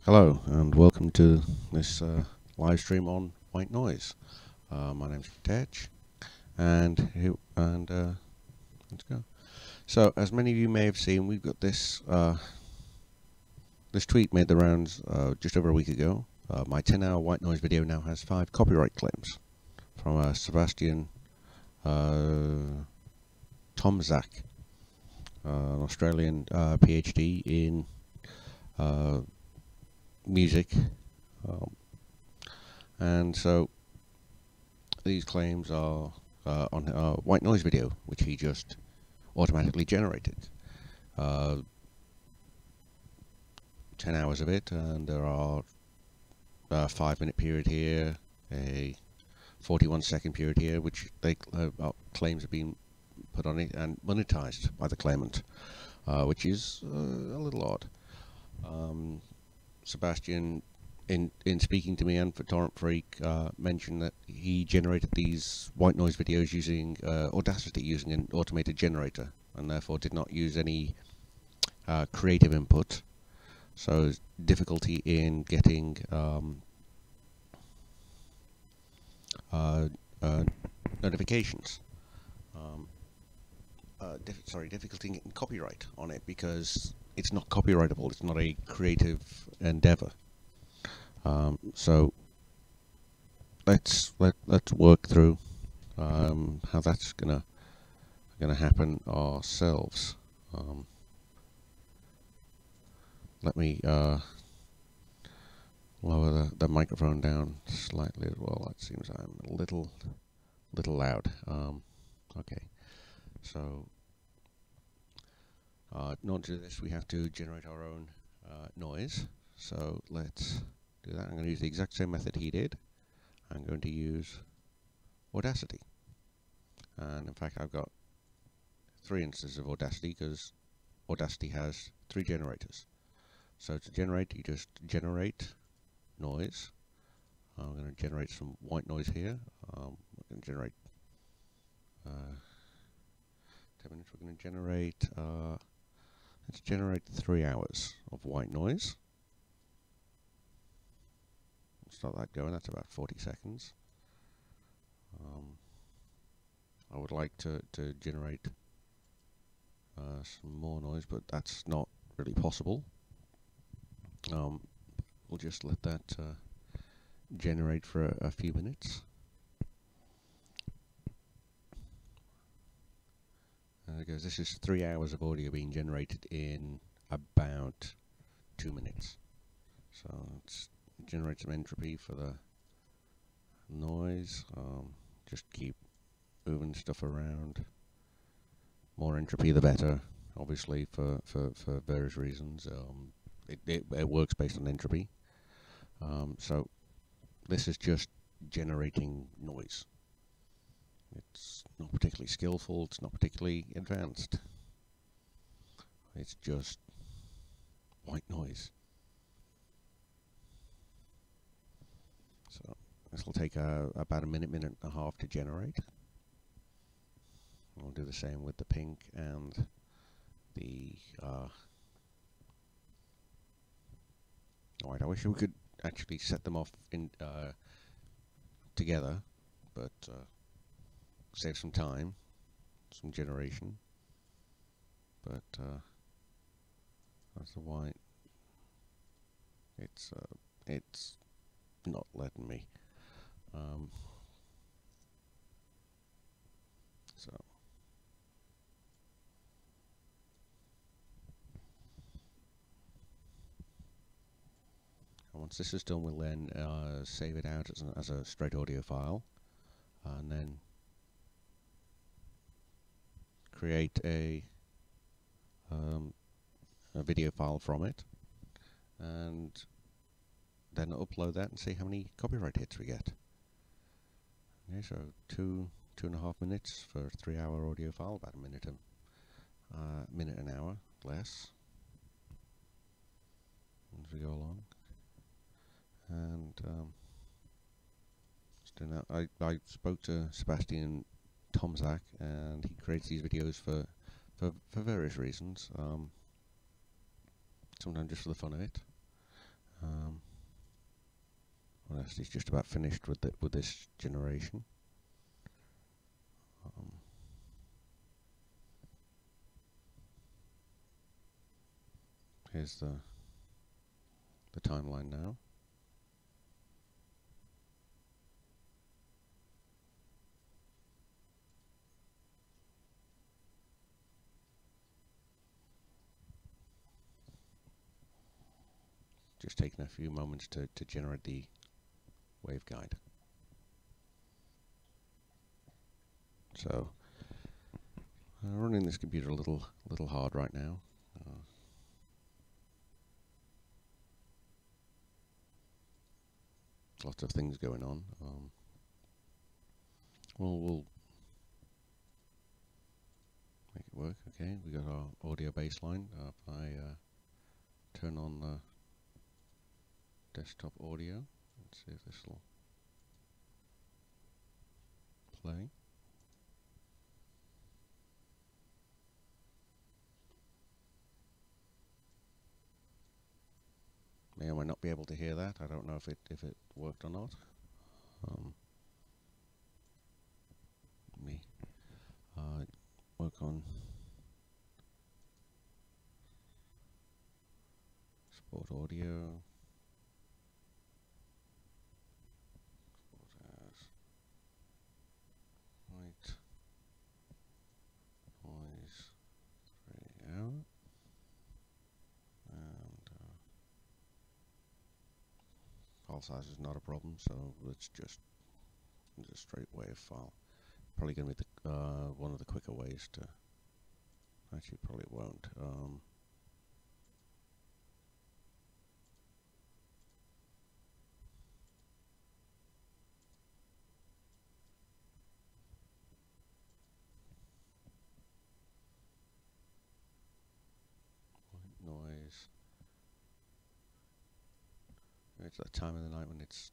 Hello and welcome to this live stream on white noise. My name's Tetch, and let's go. So, as many of you may have seen, we've got this tweet made the rounds just over a week ago. My 10-hour white noise video now has 5 copyright claims from Sebastian Tomzak, an Australian PhD in music. Um, And so these claims are on a white noise video, which he just automatically generated. Uh, 10 hours of it, and there are a 5-minute period here, a 41-second period here, which they claims have been put on it and monetized by the claimant, which is a little odd. Sebastian, in speaking to me and for Torrent Freak, mentioned that he generated these white noise videos using Audacity, using an automated generator, and therefore did not use any creative input. So difficulty in getting notifications. Difficulty in getting copyright on it because it's not copyrightable. It's not a creative endeavor. So let's work through how that's gonna happen ourselves. Let me lower the microphone down slightly as well. It seems I'm a little loud. Okay, so in order to do this, we have to generate our own noise. So let's do that. I'm going to use the exact same method he did. I'm going to use Audacity. And in fact, I've got 3 instances of Audacity because Audacity has 3 generators. So to generate, you just generate noise. I'm going to generate some white noise here. We're going to generate 10 minutes. We're going to generate, let's generate 3 hours of white noise. Start that going. That's about 40 seconds. I would like to generate some more noise, but that's not really possible. We'll just let that generate for a few minutes. And it goes. This is 3 hours of audio being generated in about 2 minutes. So let's generate some entropy for the noise. Just keep moving stuff around. More entropy the better, obviously, for various reasons. It works based on entropy. So this is just generating noise. It's not particularly skillful, it's not particularly advanced. It's just white noise. So this will take about a minute and a half to generate. We'll do the same with the pink and the white. I wish we could actually set them off in together, but save some time, some generation. But that's the white. It's not letting me. So once this is done, we'll then save it out as a straight audio file, and then create a video file from it, and then upload that and see how many copyright hits we get. Okay, so 2.5 minutes for a 3-hour audio file, about a minute an hour less as we go along. And I spoke to Sebastian Tomzak, and he creates these videos for various reasons. Sometimes just for the fun of it. Audacity's just about finished with this generation. Here's the timeline now. Just taking a few moments to generate the waveguide. So running this computer a little hard right now. Lots of things going on. We'll make it work. Okay, we got our audio baseline. If I turn on the desktop audio, let's see if this will play. May or may not be able to hear that. I don't know if it worked or not. Let me work on sport audio. Export as white noise 3 out. File size is not a problem, so it's just a straight wave file. Probably going to be the one of the quicker ways to. Actually, probably won't. White noise. It's that time of the night when it's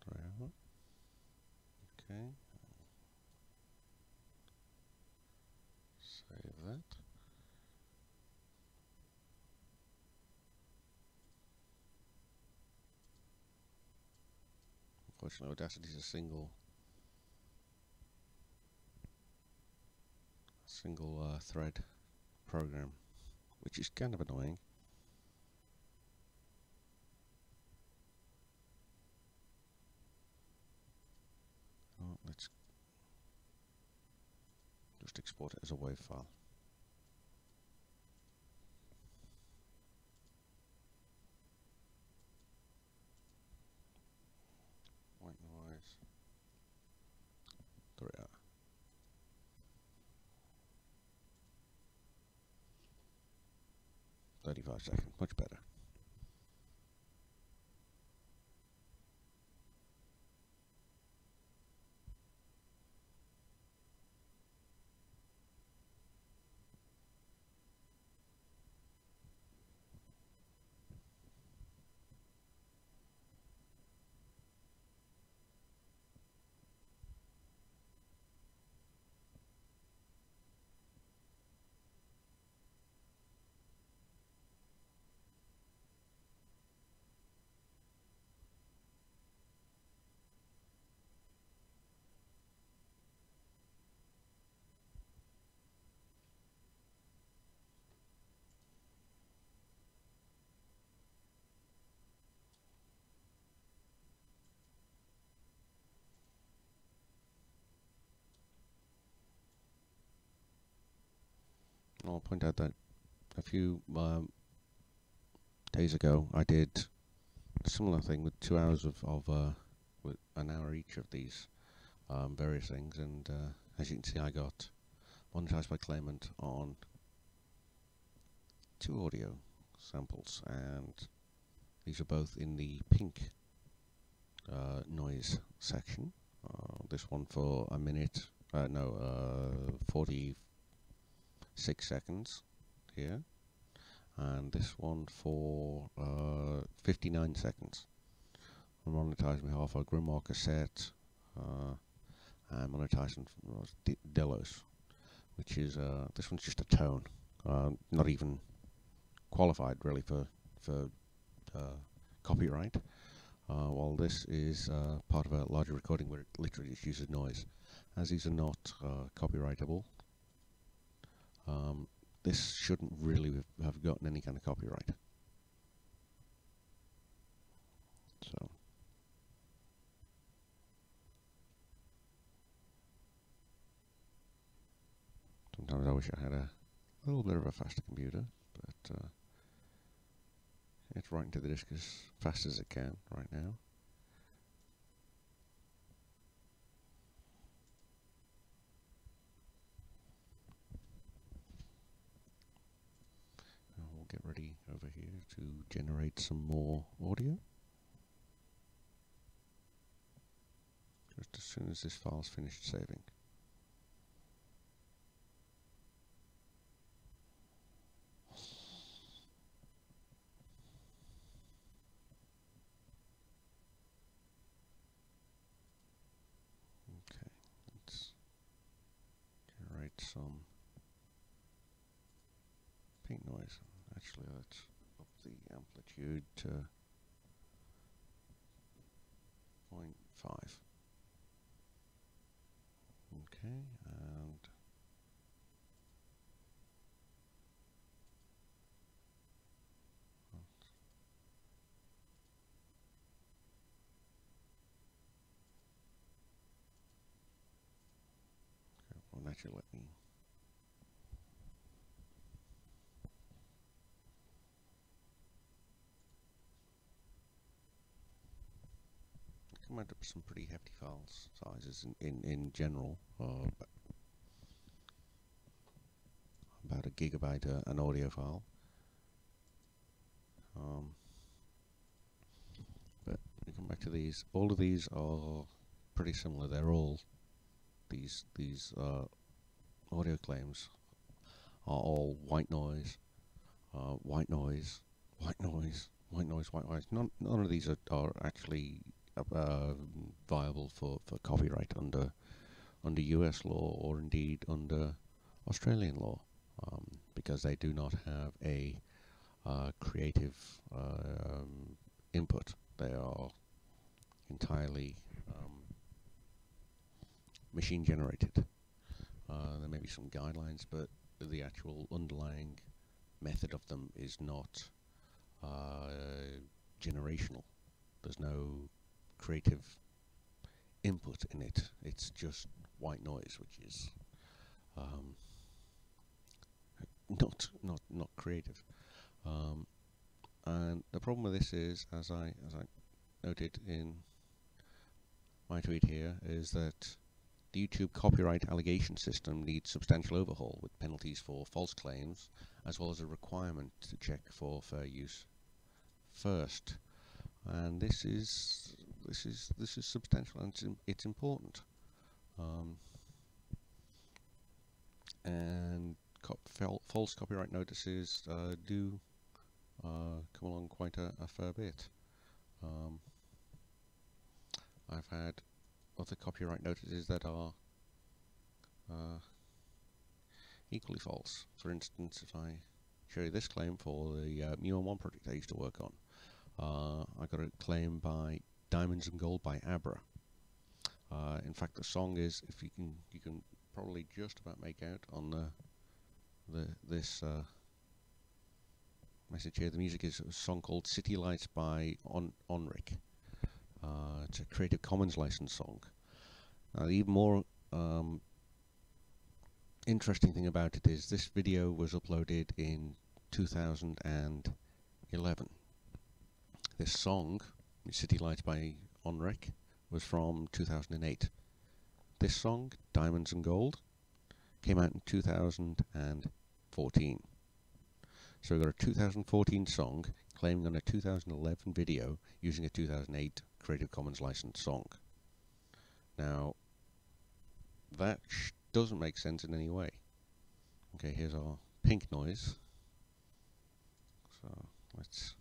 out. Okay. Save that. Unfortunately, Audacity is a single thread program, which is kind of annoying. Let's just export it as a WAV file. White noise. There we are. $35 seconds, much better. I'll point out that a few days ago I did a similar thing with 2 hours with an hour each of these various things, and as you can see, I got monetized by claimant on 2 audio samples, and these are both in the pink noise section. This one for a minute, 46 seconds here, and this one for 59 seconds. I'm monetizing half a Grimoire cassette, and monetizing Delos, which is this one's just a tone, not even qualified really for copyright, while this is part of a larger recording where it literally just uses noise. As these are not copyrightable, this shouldn't really have gotten any kind of copyright. So sometimes I wish I had a little bit of a faster computer, but it's writing to the disk as fast as it can right now. And we'll get ready over here to generate some more audio. Just as soon as this file's finished saving. Okay, let's generate some pink noise. Actually, let's up the amplitude to 0.5. Okay, and well, actually let me come out with some pretty hefty file sizes in general, about a gigabyte an audio file. But we come back to these. All of these are pretty similar. They're all these audio claims are all white noise, white noise, white noise, white noise, white noise. None of these are actually viable for copyright under US law or indeed under Australian law, because they do not have a creative input. They are entirely machine generated. There may be some guidelines, but the actual underlying method of them is not generational. There's no creative input in it. It's just white noise, which is not creative. And the problem with this is, as I noted in my tweet here, is that the YouTube copyright allegation system needs substantial overhaul, with penalties for false claims, as well as a requirement to check for fair use first. And this is substantial, and it's important. And false copyright notices do come along quite a fair bit. I've had other copyright notices that are equally false. For instance, if I show you this claim for the Mu-1 project I used to work on, I got a claim by Diamonds and Gold by Abra. In fact, the song is, if you can probably just about make out on this message here. The music is a song called City Lights by Onric. It's a Creative Commons licensed song. The even more interesting thing about it is this video was uploaded in 2011. This song, City Lights by Onric, was from 2008. This song, Diamonds and Gold, came out in 2014. So we've got a 2014 song claiming on a 2011 video using a 2008 Creative Commons licensed song. Now, that doesn't make sense in any way. Okay, here's our pink noise. So let's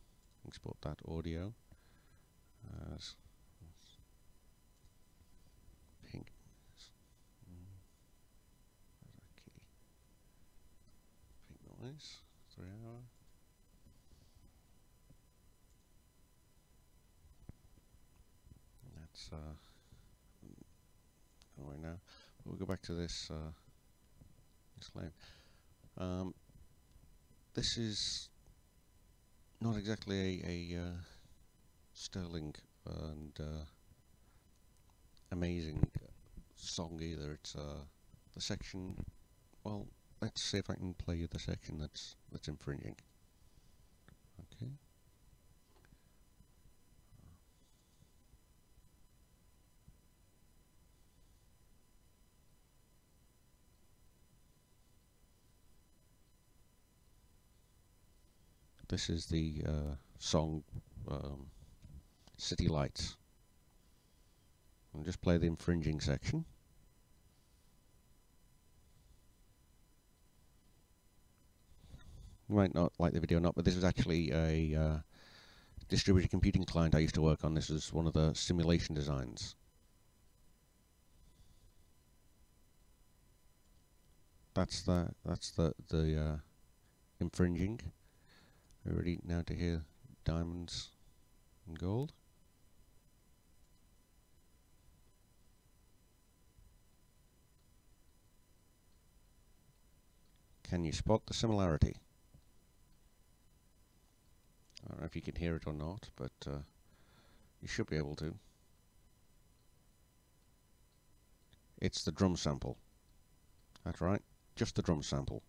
export that audio as pink. There's our key. Pink noise, 3 hour. That's right now. We'll go back to this this claim. This is not exactly a sterling and amazing song either. It's the section. Well, let's see if I can play you the section that's infringing. Okay. This is the song City Lights. I'll just play the infringing section. You might not like the video or not, but this is actually a distributed computing client I used to work on. This is one of the simulation designs. That's the infringing. We're ready now to hear diamonds and gold. Can you spot the similarity? I don't know if you can hear it or not, but you should be able to. It's the drum sample. That's right, just the drum sample.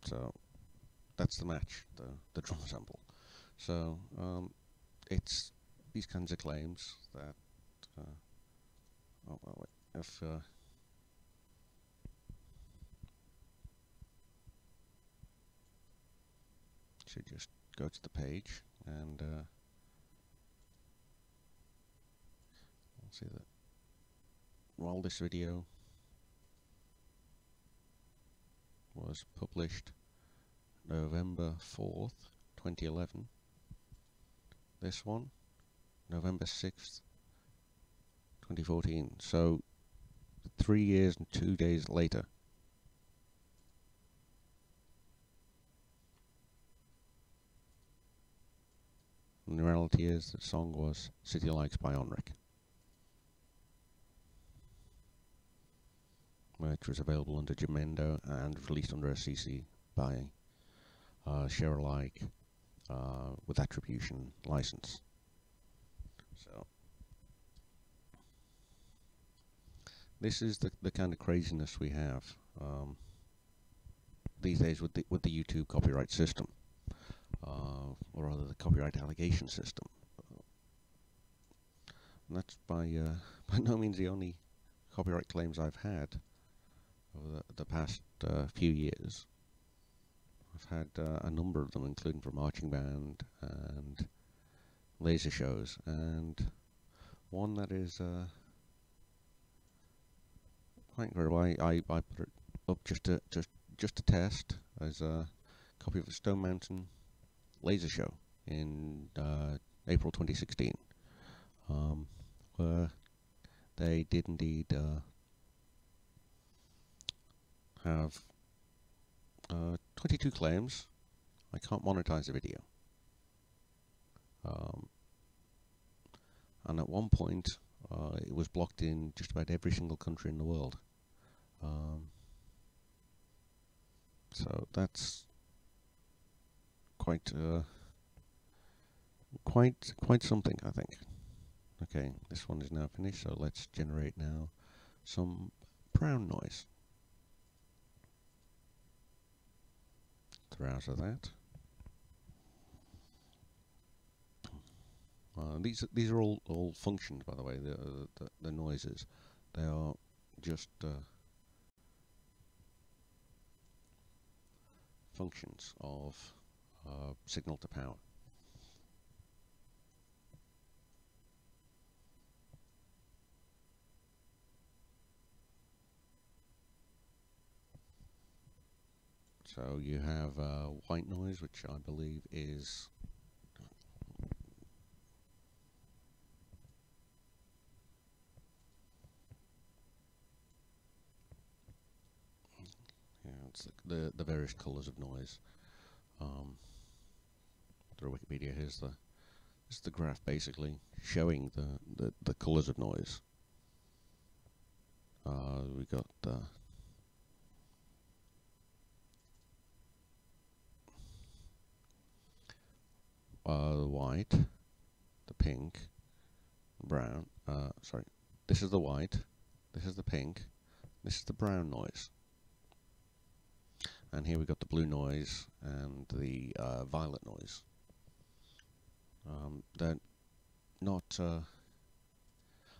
So that's the match, the drum sample. So it's these kinds of claims that oh, well, wait, if should just go to the page and I'll see that while this video was published November 4th, 2011, this one, November 6th, 2014, so 3 years and 2 days later. And the reality is the song was City Lights by Onric, which was available under Jamendo and released under a CC by Share Alike with attribution license. So this is the kind of craziness we have these days with the YouTube copyright system, or rather the copyright allegation system. And that's by no means the only copyright claims I've had over the past few years. I've had a number of them, including for marching band and laser shows, and one that is quite incredible. I put it up just to test as a copy of a Stone Mountain laser show in April 2016, where they did indeed have 22 claims. I can't monetize the video. And at one point, it was blocked in just about every single country in the world. So that's quite something, I think. Okay, this one is now finished, so let's generate now some brown noise. Browse that. These are all functions, by the way. The noises, they are just functions of signal to power. So you have white noise, which I believe is it's the various colors of noise. through Wikipedia. Here's the graph basically showing the colours of noise. We got the white, the pink, brown. Sorry, this is the white, this is the pink, this is the brown noise. And here we got the blue noise and the violet noise. They're not.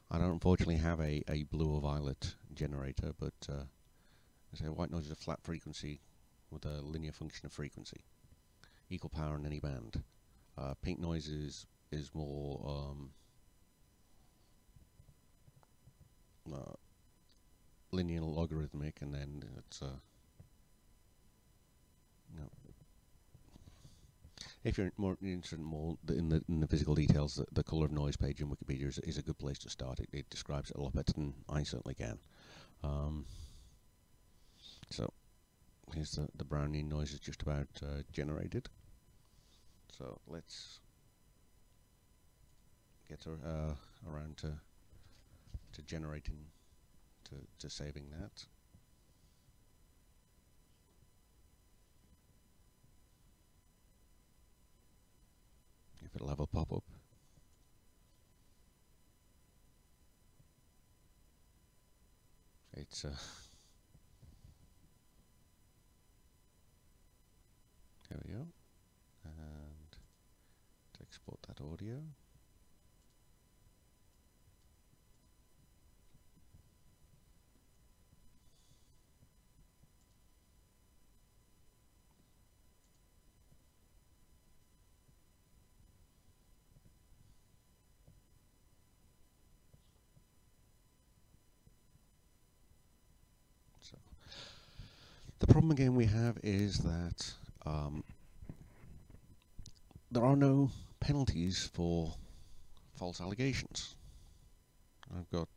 I don't unfortunately have a blue or violet generator, but I say white noise is a flat frequency with a linear function of frequency, equal power in any band. Pink noise is more linear logarithmic, and then it's you know, if you're more interested in the physical details, the color of noise page in Wikipedia is a good place to start. It describes it a lot better than I certainly can. So here's the Brownian noise is just about generated. So let's get around to generating, to saving that. If it'll have a pop-up. It's there we go. And to export that audio. So the problem again we have is that there are no penalties for false allegations. I've got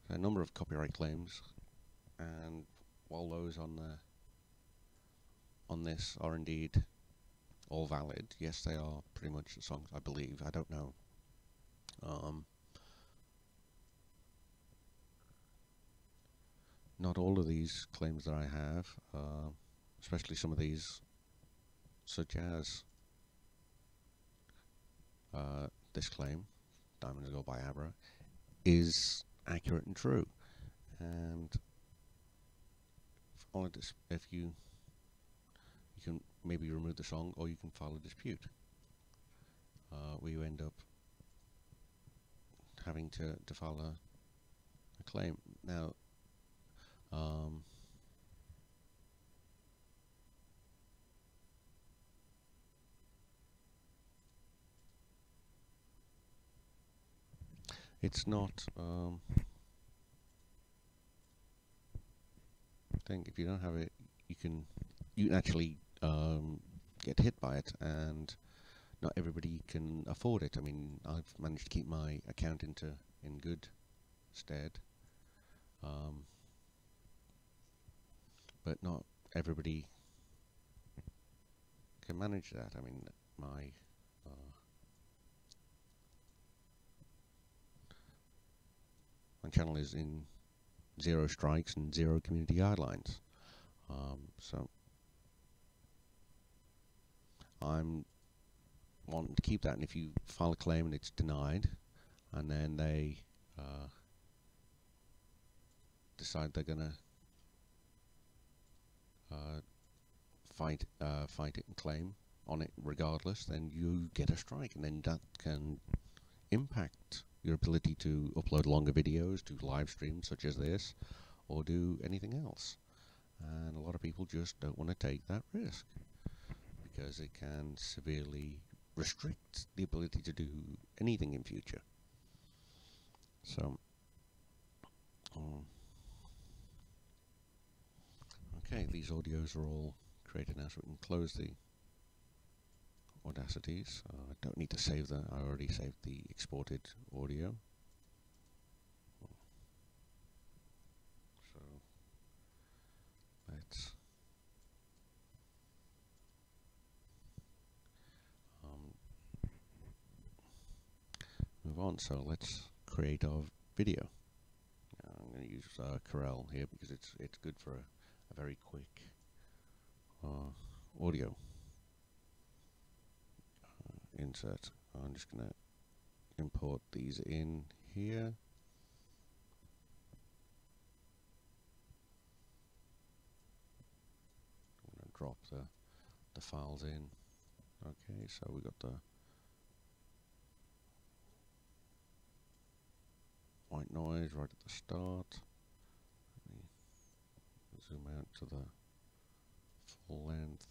a number of copyright claims, and while those on this are indeed all valid, yes, they are pretty much the songs, I believe. I don't know. Not all of these claims that I have, especially some of these, such as this claim, Diamonds Go by Abra, is accurate and true. And if you can maybe remove the song, or you can file a dispute, where you end up having to file a claim. Now, it's not. I think if you don't have it, you can actually get hit by it, and not everybody can afford it. I mean, I've managed to keep my account in good stead, but not everybody can manage that. I mean, my channel is in 0 strikes and 0 community guidelines, so I'm wanting to keep that. And if you file a claim and it's denied, and then they decide they're gonna fight it and claim on it regardless, then you get a strike, and then that can impact your ability to upload longer videos, do live streams such as this, or do anything else. And a lot of people just don't want to take that risk, because it can severely restrict the ability to do anything in future. So, okay, these audios are all created now, so we can close the Audacities. I don't need to save that. I already saved the exported audio. So let's move on. So let's create our video. I'm going to use Corel here because it's good for a very quick audio insert. I'm just going to import these in here. I'm going to drop the files in. Okay, so we got the white noise right at the start. Let me zoom out to the full length.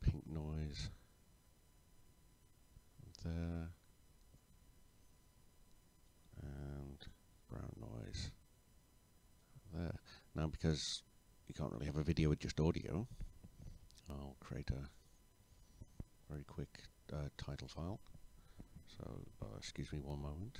Pink noise there, and brown noise there. Now, because you can't really have a video with just audio, I'll create a very quick title file. So, excuse me one moment.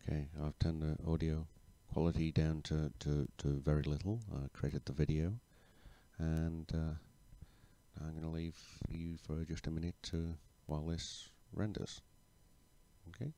Okay, I've turned the audio quality down to very little. Created the video, and I'm going to leave you for just a minute while this renders. Okay.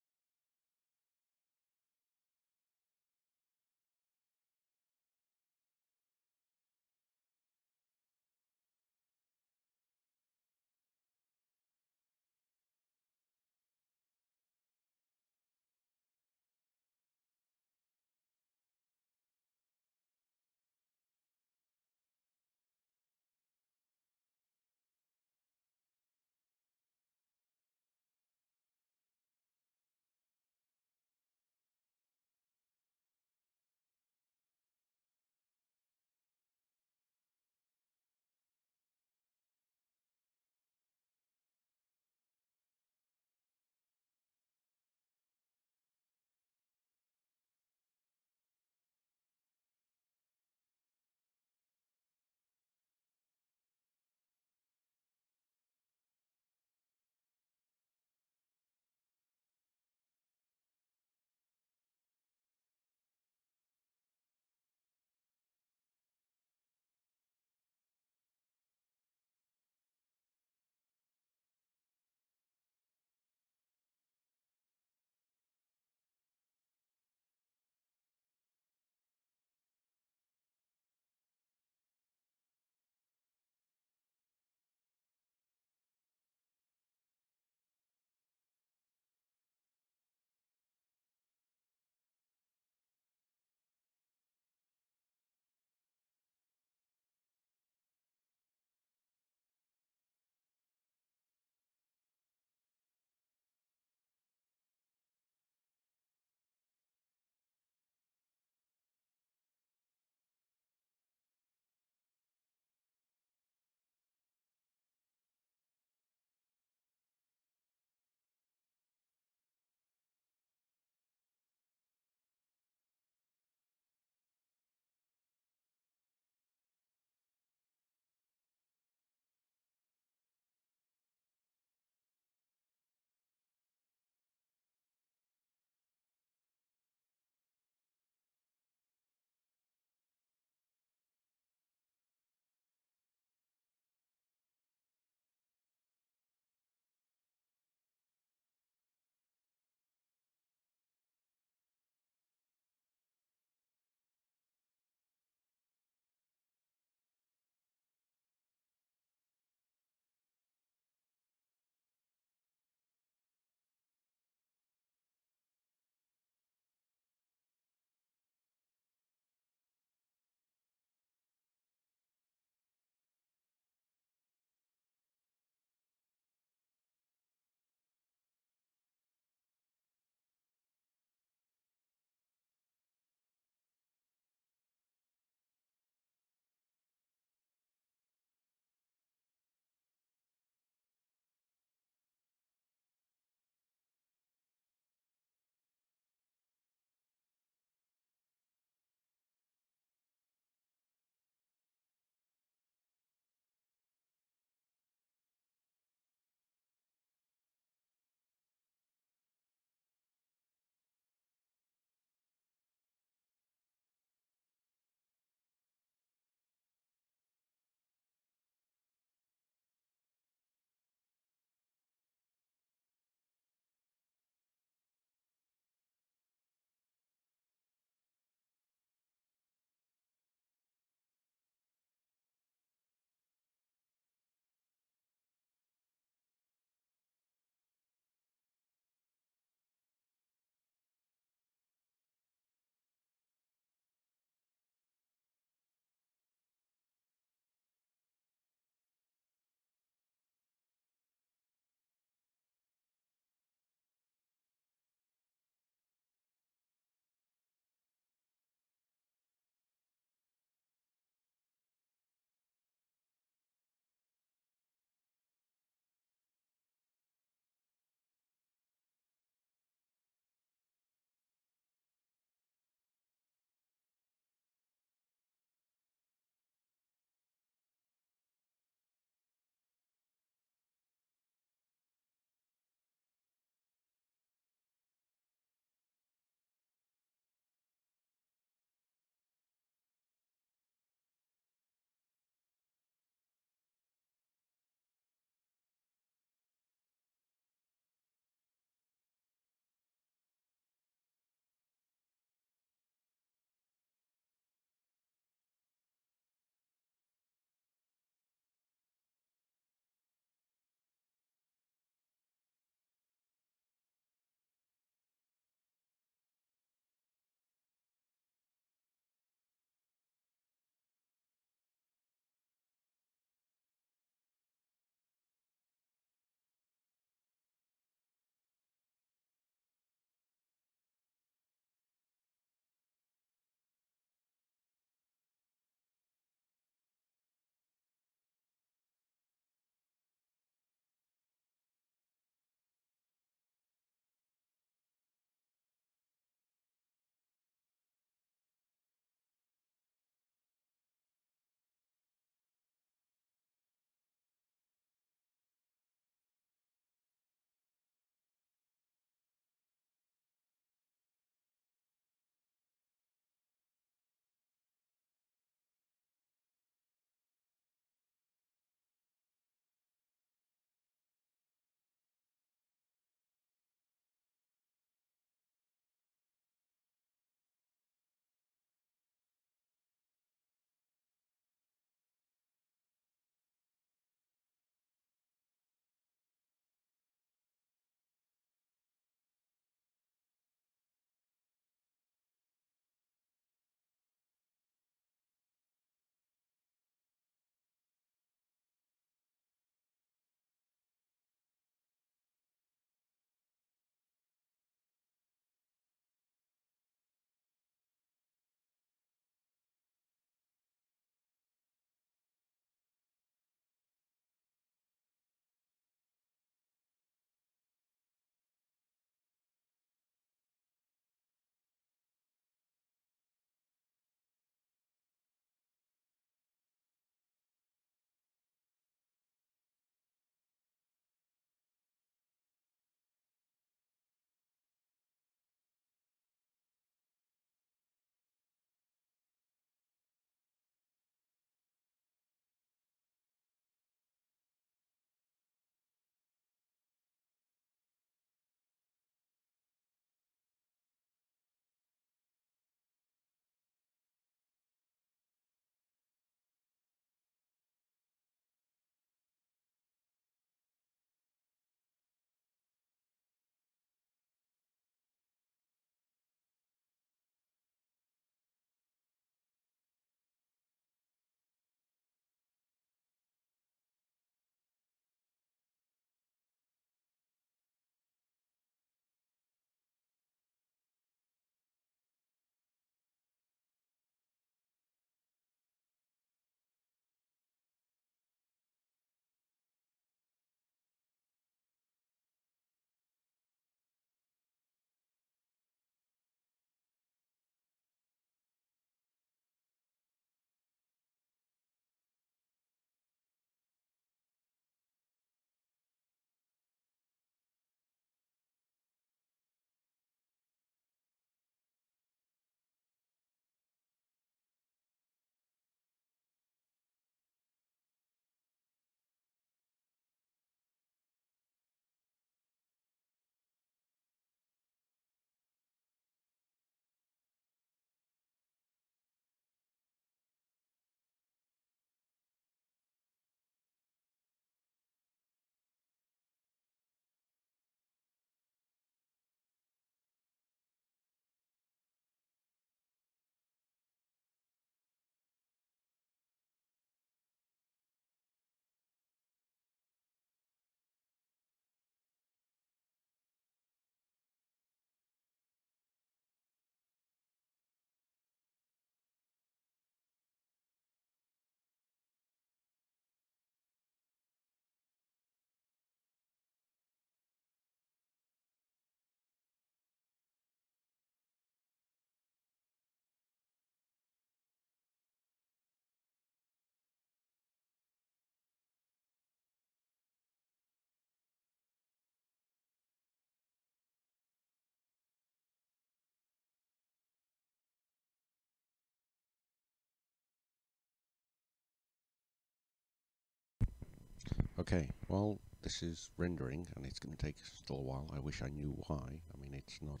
Okay, well, this is rendering, and it's going to take still a while. I wish I knew why. I mean, it's not.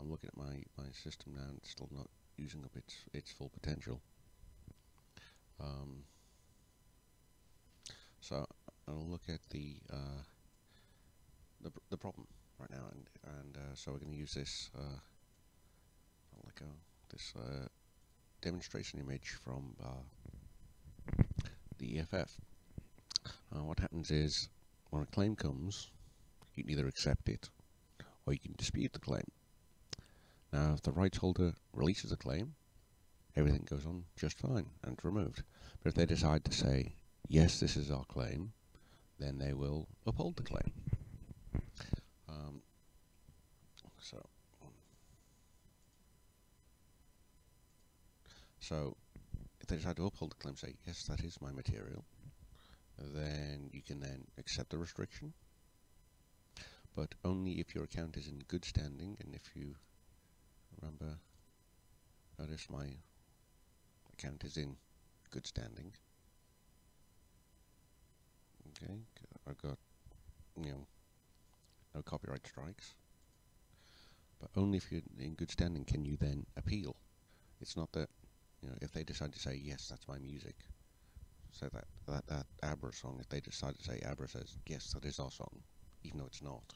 I'm looking at my system now, and it's still not using up its full potential. Um, so I'll look at the problem right now, and so we're going to use this like this demonstration image from the EFF. What happens is when a claim comes, you can either accept it or you can dispute the claim. Now, if the rights holder releases a claim, everything goes on just fine and it's removed. But if they decide to say, yes, this is our claim, then they will uphold the claim. Um, so, if they decide to uphold the claim, say, yes, that is my material, then you can then accept the restriction, but only if your account is in good standing, and if you remember, notice my account is in good standing. Okay, I've got, no copyright strikes, but only if you're in good standing can you then appeal. It's not that, if they decide to say, yes, that's my music, so that Abra song, if they decide to say, Abra says, yes, that is our song, even though it's not,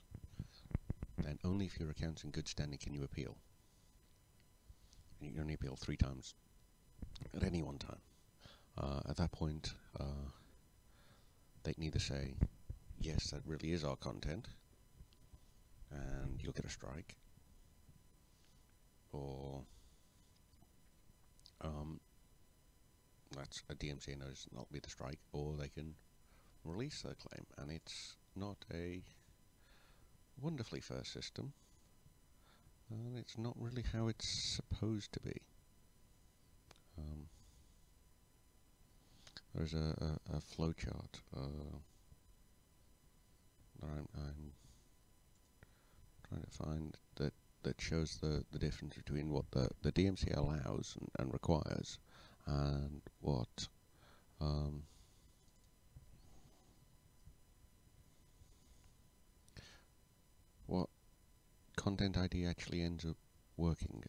then only if your account's in good standing can you appeal. And you can only appeal 3 times at any one time. At that point, they can either say, yes, that really is our content, and you'll get a strike, or that's a DMCA notice, not be the strike, or they can release their claim, and it's not a wonderfully fair system, and it's not really how it's supposed to be. There's a flowchart that I'm trying to find that shows the difference between what the DMCA allows and requires, and what content ID actually ends up working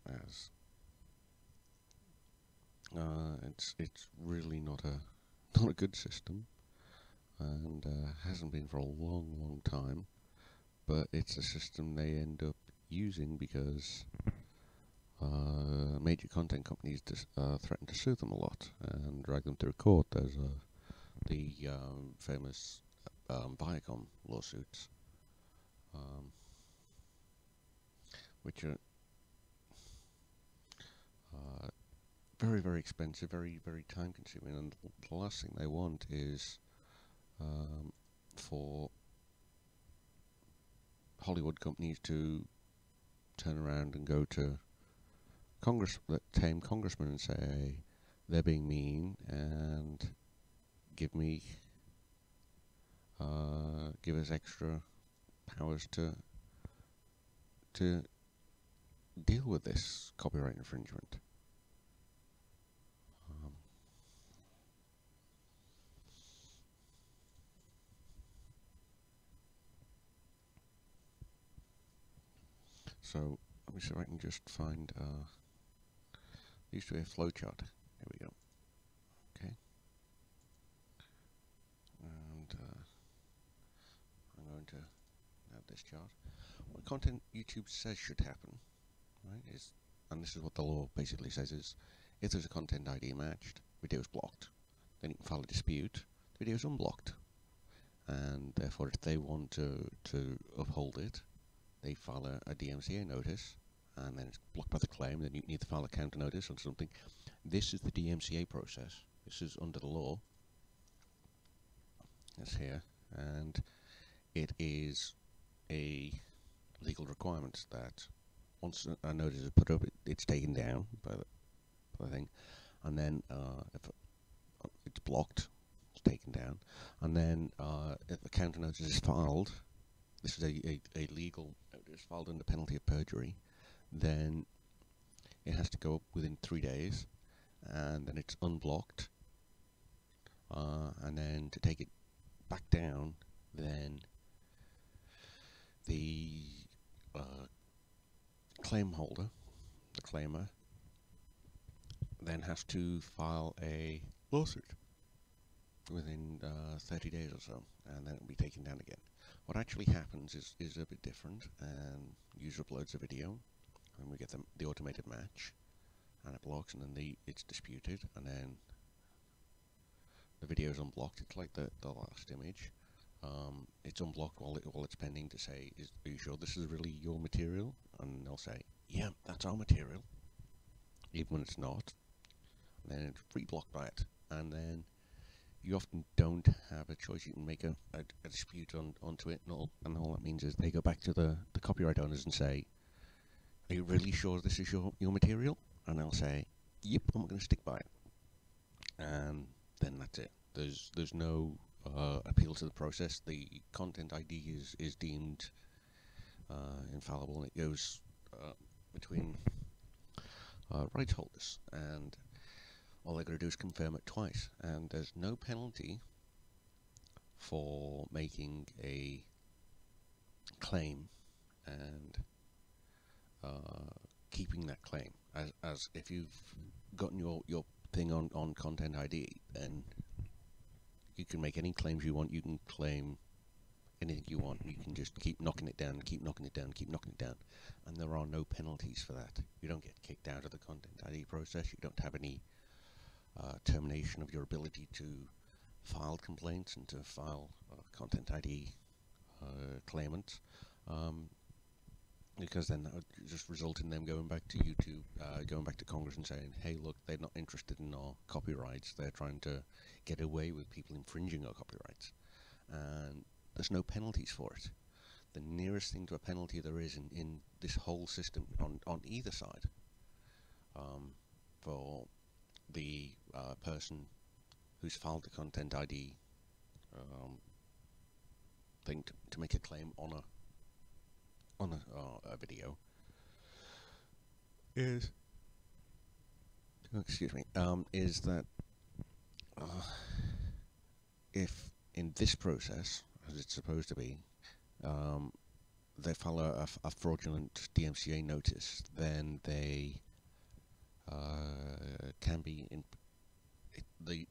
as. It's really not a good system, and hasn't been for a long time. But it's a system they end up using because major content companies threaten to sue them a lot and drag them through court. There's the famous Viacom lawsuits, which are very expensive, very time consuming, and the last thing they want is for Hollywood companies to turn around and go to tame congressmen and say they're being mean and give us extra powers to deal with this copyright infringement. So let me see if I can just find. Used to be a flowchart. Here we go. Okay. And I'm going to have this chart. What content YouTube says should happen, right? And this is what the law basically says: is if there's a content ID matched, video is blocked. Then you can file a dispute. The video is unblocked, and therefore, if they want to uphold it, they file a DMCA notice, and then it's blocked by the claim. Then you need to file a counter notice or something. This is the DMCA process. This is under the law. It's here, and it is a legal requirement that once a notice is put up, it's taken down by the thing, and then if it's blocked, it's taken down, and then if a counter notice is filed, this is a legal notice filed under penalty of perjury, then it has to go up within 3 days, and then it's unblocked, and then to take it back down, then the claim holder, the claimer, then has to file a lawsuit within 30 days or so, and then it'll be taken down again. What actually happens is a bit different, and user uploads a video, and we get the automated match, and it blocks, and then it's disputed, and then the video is unblocked. It's like the last image. It's unblocked while it's pending to say, are you sure this is really your material? And they'll say, yeah, that's our material, even when it's not. And then it's re-blocked by it, and then you often don't have a choice. You can make a dispute onto it, and all that means is they go back to the copyright owners and say, are you really sure this is your material? And they'll say, yep, I'm going to stick by it. And then that's it. There's no appeal to the process. The content ID is deemed infallible, and it goes between rights holders, and all they're going to do is confirm it twice, and there's no penalty for making a claim and keeping that claim. As if you've gotten your thing on content ID, then you can make any claims you want. You can claim anything you want. You can just keep knocking it down, keep knocking it down, keep knocking it down, and there are no penalties for that. You don't get kicked out of the content ID process. You don't have any termination of your ability to file complaints and to file content ID claimants, because then that would just result in them going back to YouTube, going back to Congress and saying, hey, look, they're not interested in our copyrights. They're trying to get away with people infringing our copyrights. And there's no penalties for it. The nearest thing to a penalty there is in this whole system on either side for the person who's filed the content ID thing to make a claim on a video is is that if in this process, as it's supposed to be, they file a fraudulent DMCA notice, then they can be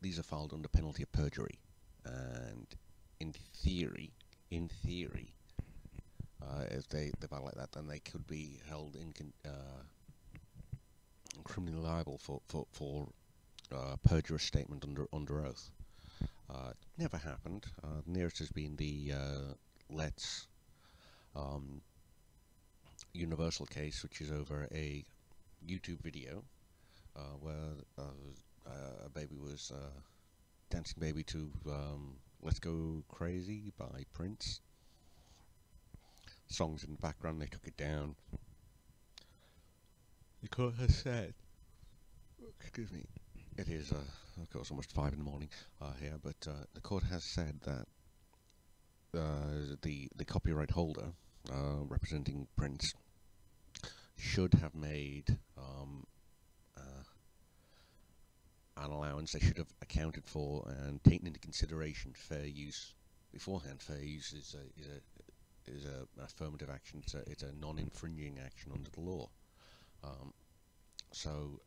these are filed under penalty of perjury, and in theory, if they violate that, then they could be held criminally liable for perjurous statement under oath. Never happened. The nearest has been the Let's Universal case, which is over a YouTube video where a baby was dancing baby to Let's Go Crazy by Prince. Songs in the background, they took it down. The court has said, excuse me, it is of course almost 5 in the morning here, but the court has said that the copyright holder representing Prince should have made an allowance. They should have accounted for and taken into consideration fair use beforehand. Fair use is an affirmative action. It's a non-infringing action under the law. So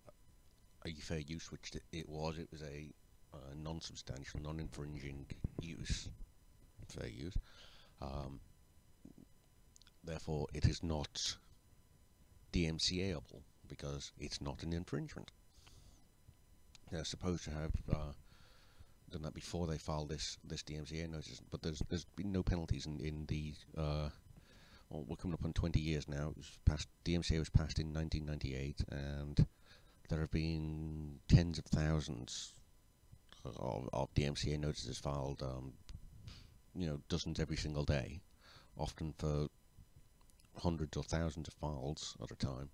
a fair use, which it was a non-substantial, non-infringing use, fair use. Therefore, it is not DMCA-able because it's not an infringement. They're supposed to have done that before they filed this DMCA notice, but there's been no penalties in the. Well, we're coming up on 20 years now. It was passed. DMCA was passed in 1998, and there have been tens of thousands of DMCA notices filed. Dozens every single day, often for hundreds or thousands of files at a time,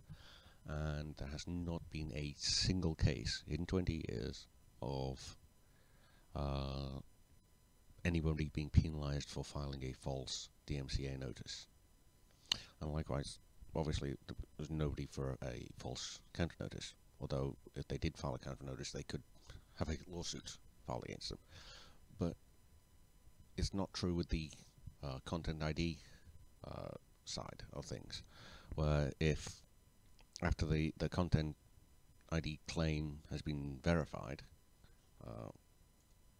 and there has not been a single case in 20 years of anybody being penalised for filing a false DMCA notice. And likewise, obviously, there's nobody for a false counter notice although if they did file a counter notice, they could have a lawsuit filed against them. But it's not true with the content ID side of things, where if after the content ID claim has been verified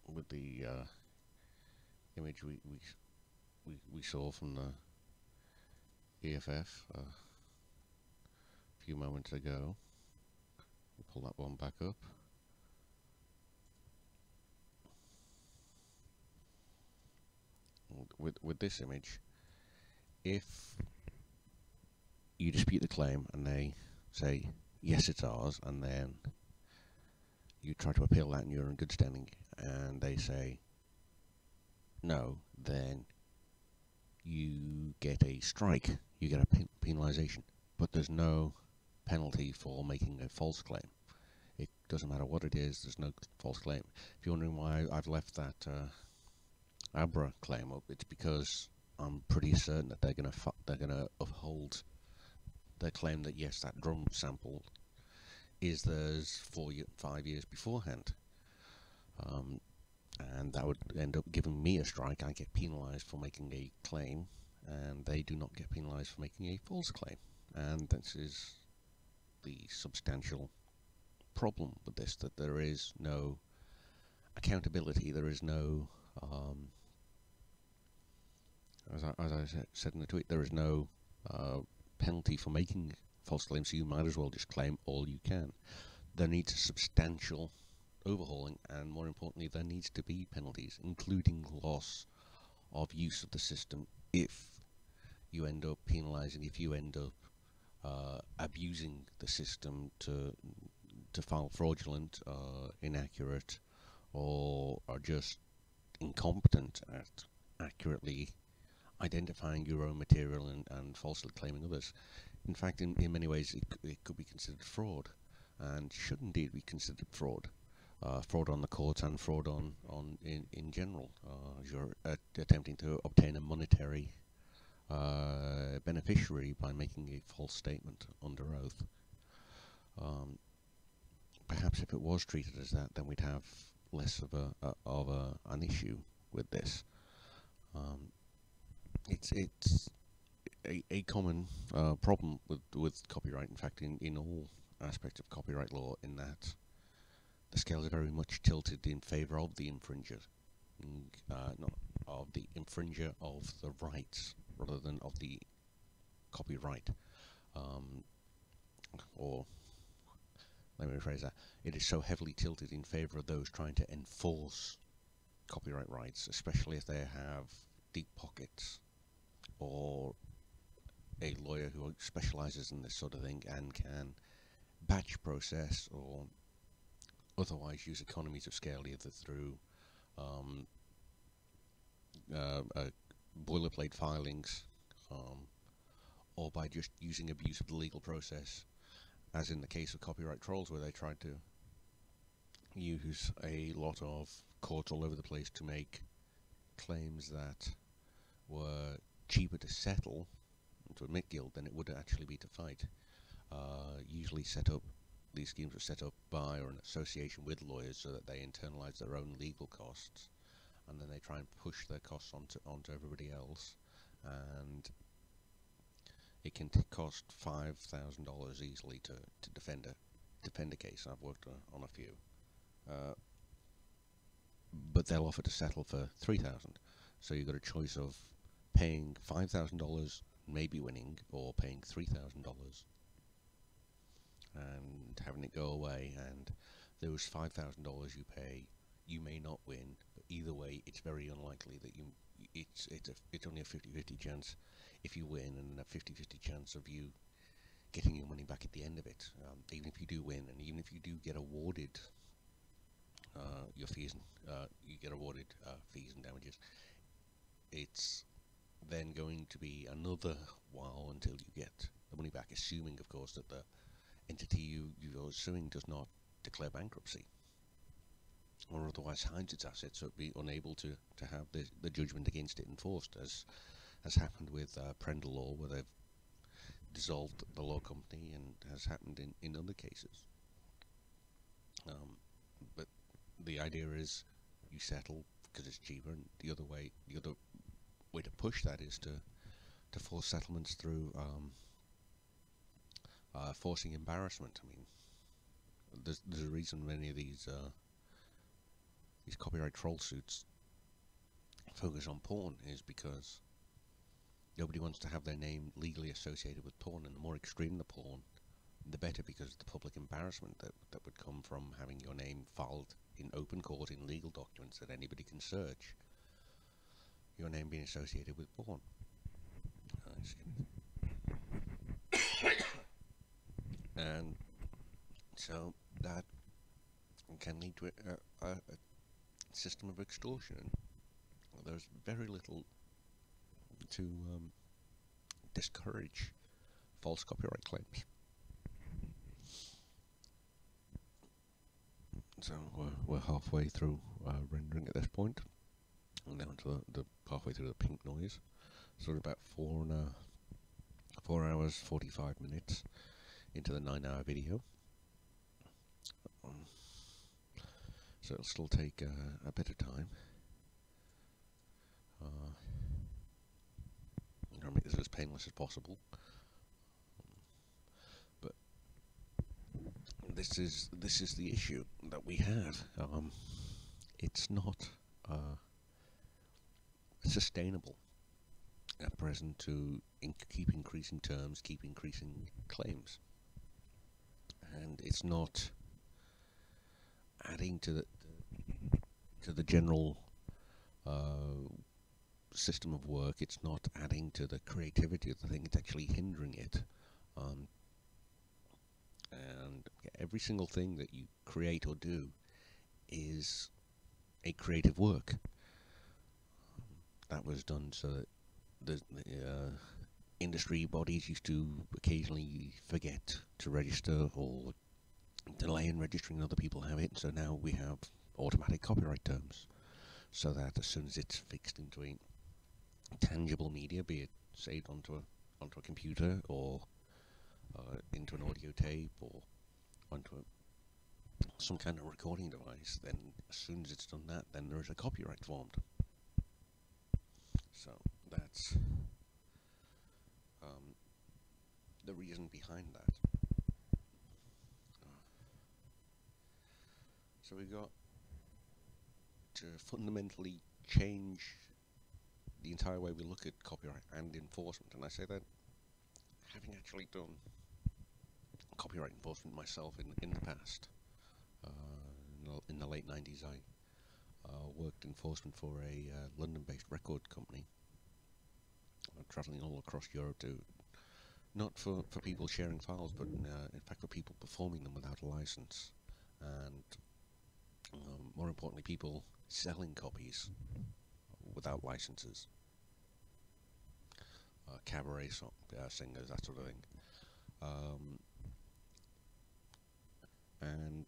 with the image we saw from the EFF a few moments ago. We'll pull that one back up. With this image, if you dispute the claim and they say yes, it's ours, and then you try to appeal that and you're in good standing, and they say no, then you get a strike, you get a penalisation, but there's no penalty for making a false claim. It doesn't matter what it is, there's no false claim. If you're wondering why I've left that Abra claim up, it's because I'm pretty certain that they're gonna uphold their claim that yes, that drum sample is theirs 5 years beforehand, and that would end up giving me a strike. I get penalised for making a claim, and they do not get penalised for making a false claim. And this is the substantial problem with this, that there is no accountability, there is no as I said in the tweet, there is no penalty for making false claims, so you might as well just claim all you can. There needs a substantial overhauling, and more importantly, there needs to be penalties, including loss of use of the system if you end up penalising, if you end up abusing the system to file fraudulent, inaccurate, or are just incompetent at accurately identifying your own material and falsely claiming others. In fact, in many ways, it could be considered fraud, and should indeed be considered fraud. Fraud on the courts and fraud in general. You're attempting to obtain a monetary beneficiary by making a false statement under oath. Perhaps if it was treated as that, then we'd have less of an issue with this. It's a common problem with copyright. In fact, in all aspects of copyright law, in that the scales are very much tilted in favour of the infringer, not of the infringer of the rights, rather than of the copyright. Or let me rephrase that: it is so heavily tilted in favour of those trying to enforce copyright rights, especially if they have deep pockets, or a lawyer who specialises in this sort of thing and can batch process or otherwise use economies of scale, either through boilerplate filings or by just using abuse of the legal process, as in the case of copyright trolls, where they tried to use a lot of courts all over the place to make claims that were cheaper to settle, to admit guilt, than it would actually be to fight. Usually these schemes were set up by or in association with lawyers so that they internalise their own legal costs, and then they try and push their costs onto everybody else, and it can cost $5,000 easily to defend a case. I've worked on a few, but they'll offer to settle for $3,000. So you've got a choice of paying $5,000, maybe winning, or paying $3,000 and having it go away. And those $5,000 you pay, you may not win, but either way, it's very unlikely that it's only a 50-50 chance if you win, and a 50-50 chance of you getting your money back at the end of it. Even if you do win, and even if you do get awarded your fees, you get awarded fees and damages, it's then going to be another while until you get the money back, assuming, of course, that the entity you're suing does not declare bankruptcy or otherwise hides its assets, so it'd be unable to have the judgment against it enforced, as has happened with Prendle Law, where they've dissolved the law company, and has happened in other cases. But the idea is you settle because it's cheaper, and the other way to push that is to force settlements through forcing embarrassment. I mean, there's a reason many of these copyright troll suits focus on porn is because nobody wants to have their name legally associated with porn, and the more extreme the porn, the better, because of the public embarrassment that would come from having your name filed in open court in legal documents that anybody can search, your name being associated with porn. And so that can lead to a system of extortion. There's very little to discourage false copyright claims. So we're halfway through rendering at this point. I'm down to the halfway through the pink noise. So we're about 4 hours 45 minutes into the 9-hour video. So it'll still take a bit of time. I'll make this as painless as possible. But this is the issue that we have. It's not sustainable at present to keep increasing terms, keep increasing claims, and it's not adding to the general system of work. It's not adding to the creativity of the thing. It's actually hindering it. And every single thing that you create or do is a creative work. That was done so that the industry bodies used to occasionally forget to register or delay in registering, other people have it, so now we have automatic copyright terms, so that as soon as it's fixed into a tangible media, be it saved onto a computer or into an audio tape or onto some kind of recording device, then as soon as it's done that, then there is a copyright formed. So that's the reason behind that. So we've got to fundamentally change the entire way we look at copyright and enforcement. And I say that having actually done copyright enforcement myself in the past. In the late 90s, I worked enforcement for a London-based record company, travelling all across Europe to, not for people sharing files, but in fact for people performing them without a license, and more importantly, people selling copies without licenses. Cabaret singers, that sort of thing. And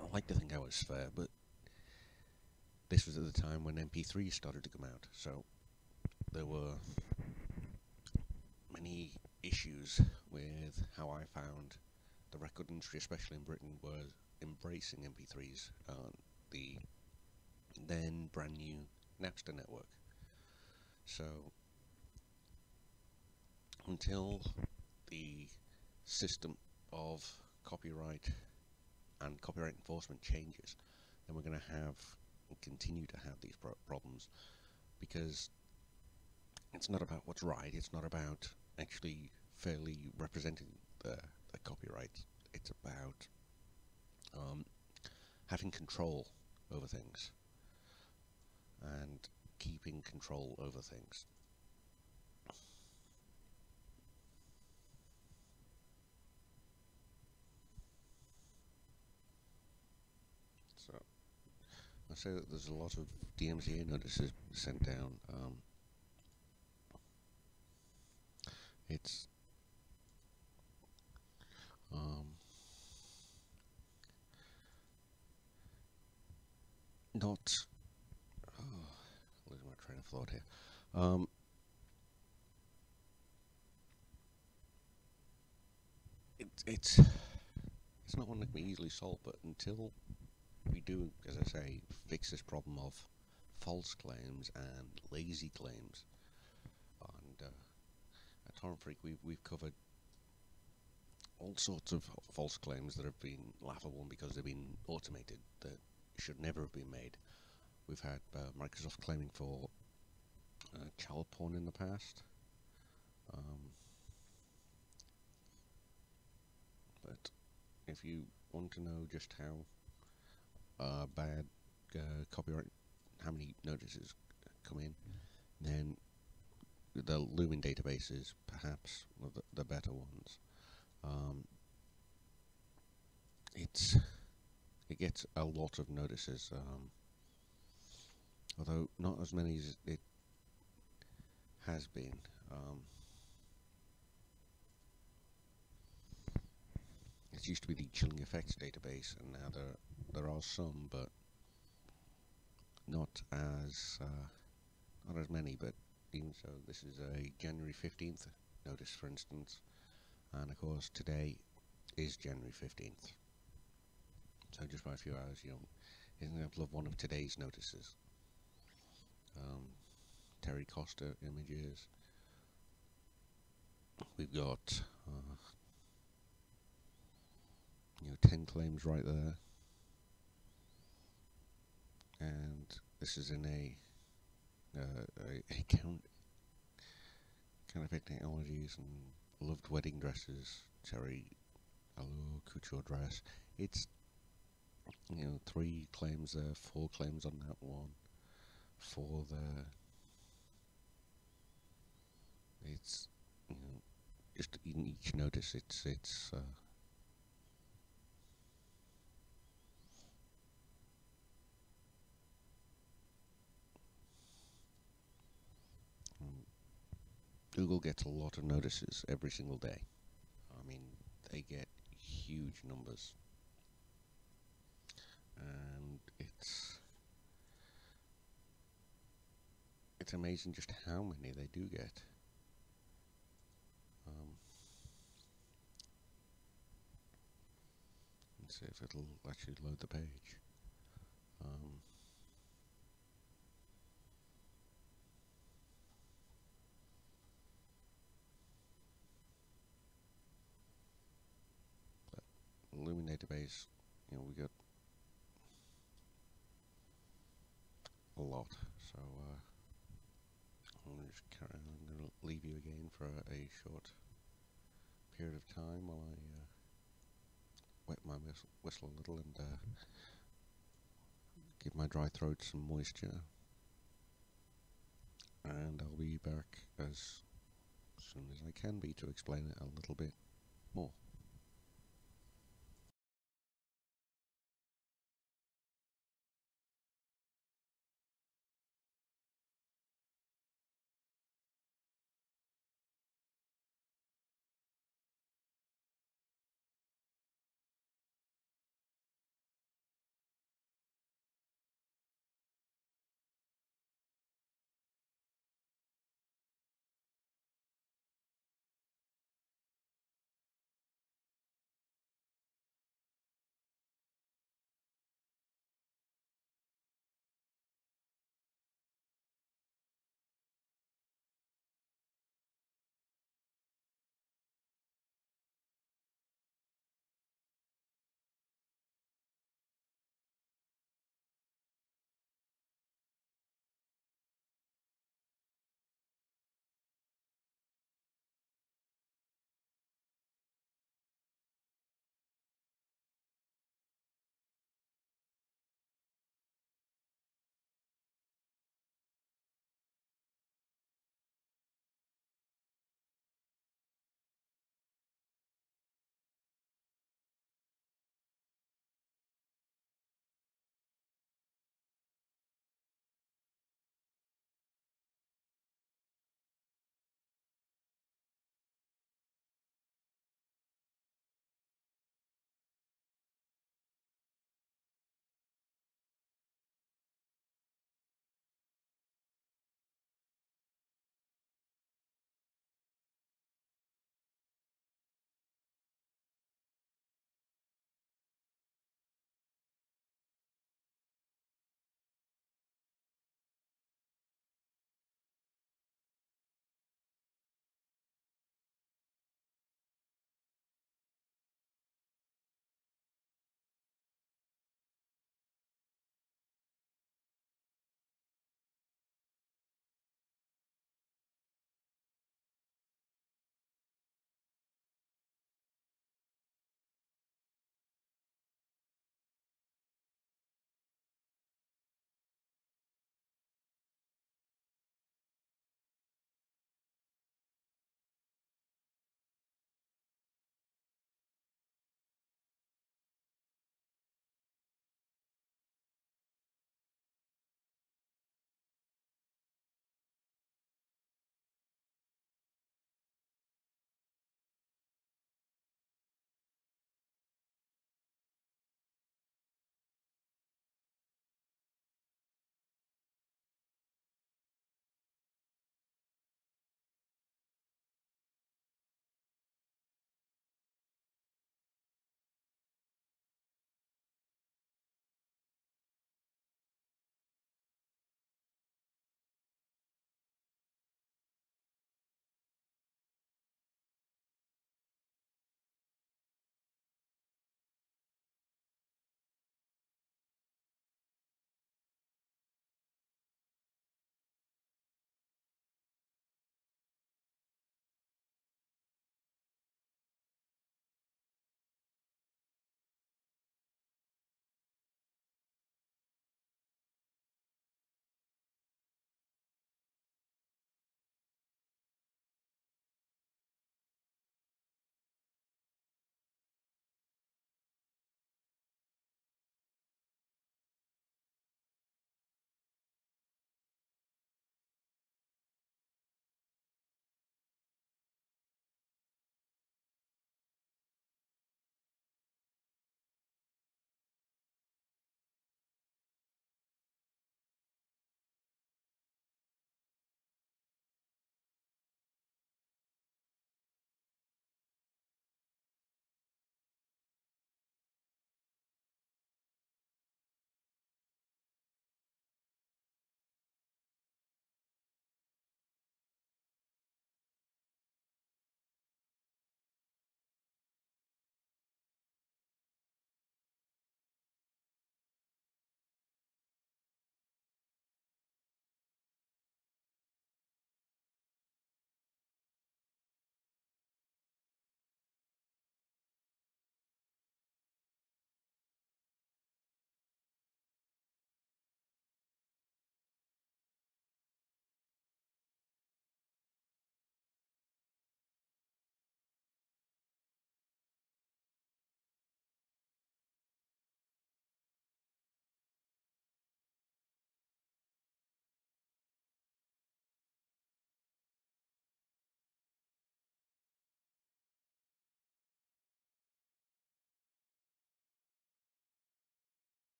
I like to think I was fair, but this was at the time when MP3s started to come out, so there were many issues with how I found the record industry, especially in Britain, was embracing MP3s, the then brand new Napster network. So until the system of copyright and copyright enforcement changes, then we're going to have and continue to have these problems, because it's not about what's right, it's not about actually fairly representing the copyright, it's about having control over things and keeping control over things. So I say that there's a lot of DMCA notices sent down. It's not. Losing my train of thought here. It's it's not one that can be easily solved, but until we do, as I say, fix this problem of false claims and lazy claims, and at Torrent Freak we've covered all sorts of false claims that have been laughable because they've been automated, that should never have been made. We've had Microsoft claiming for child porn in the past, but if you want to know just how bad copyright, how many notices come in, then the Lumen database is perhaps one of the better ones. It gets a lot of notices, although not as many as it has been. It used to be the chilling effects database, and now there are some, but not as many. But even so, this is a January 15th notice, for instance, and of course today is January 15th. So just by a few hours, is an example of one of today's notices. Terry Costa images. We've got 10 claims right there, and this is in a counterfeit technologies and loved wedding dresses. Terry couture dress. It's 3 claims there, 4 claims on that one, 4 there. It's just in each notice, it's Google gets a lot of notices every single day. I mean, they get huge numbers, and it's amazing just how many they do get. Let's see if it'll actually load the page. Lumen database, we got a lot, so I'm going to just carry on. I'm going to leave you again for a short period of time while I wet my whistle a little and give my dry throat some moisture, and I'll be back as soon as I can be to explain it a little bit more.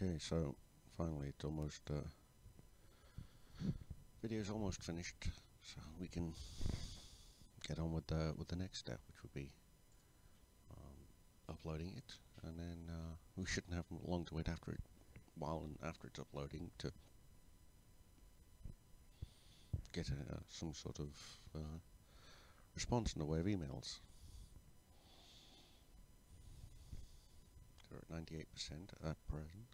Okay, so finally it's almost video's almost finished, so we can get on with the next step, which would be uploading it, and then we shouldn't have long to wait after it, while and after it's uploading, to get some sort of response in the way of emails. They're at 98% at present.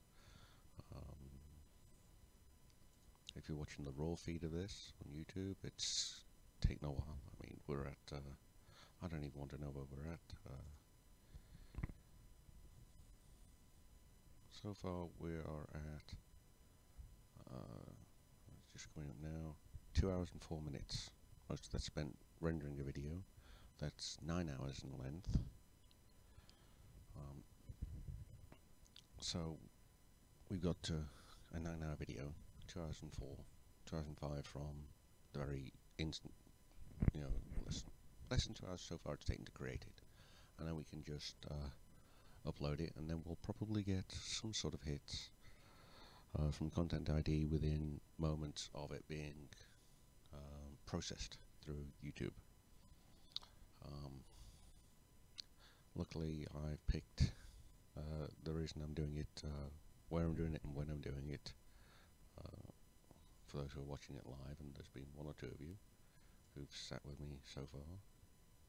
If you're watching the raw feed of this on YouTube, it's taken a while. I mean, we're at, I don't even want to know where we're at. So far we are at, it's just coming up now, 2 hours and 4 minutes. Most of that spent rendering a video. That's 9 hours in length. So we've got a 9-hour video, 2 hours and 2 hours and 5 from the very instant, less than 2 hours so far it's taken to create it. And then we can just upload it, and then we'll probably get some sort of hits from Content ID within moments of it being processed through YouTube. Luckily I've picked the reason I'm doing it, where I'm doing it and when I'm doing it. For those who are watching it live, and there's been 1 or 2 of you who've sat with me so far,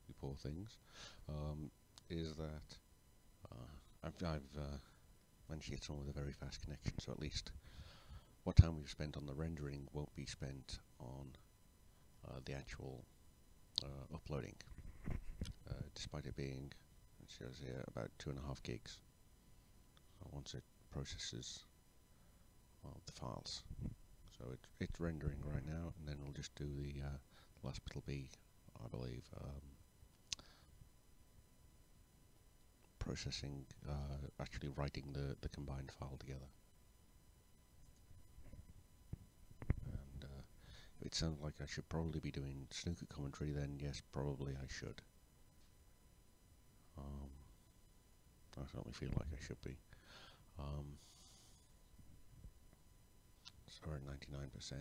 you poor things, is that I've managed to get someone with a very fast connection, so at least what time we've spent on the rendering won't be spent on the actual uploading, despite it being, it shows here, about 2.5 gigs once it processes the files. So it's rendering right now, and then we'll just do the last bit will be, I believe, processing, actually writing the combined file together. And if it sounds like I should probably be doing snooker commentary, then yes, probably I should. I certainly feel like I should be. So we're at 99%,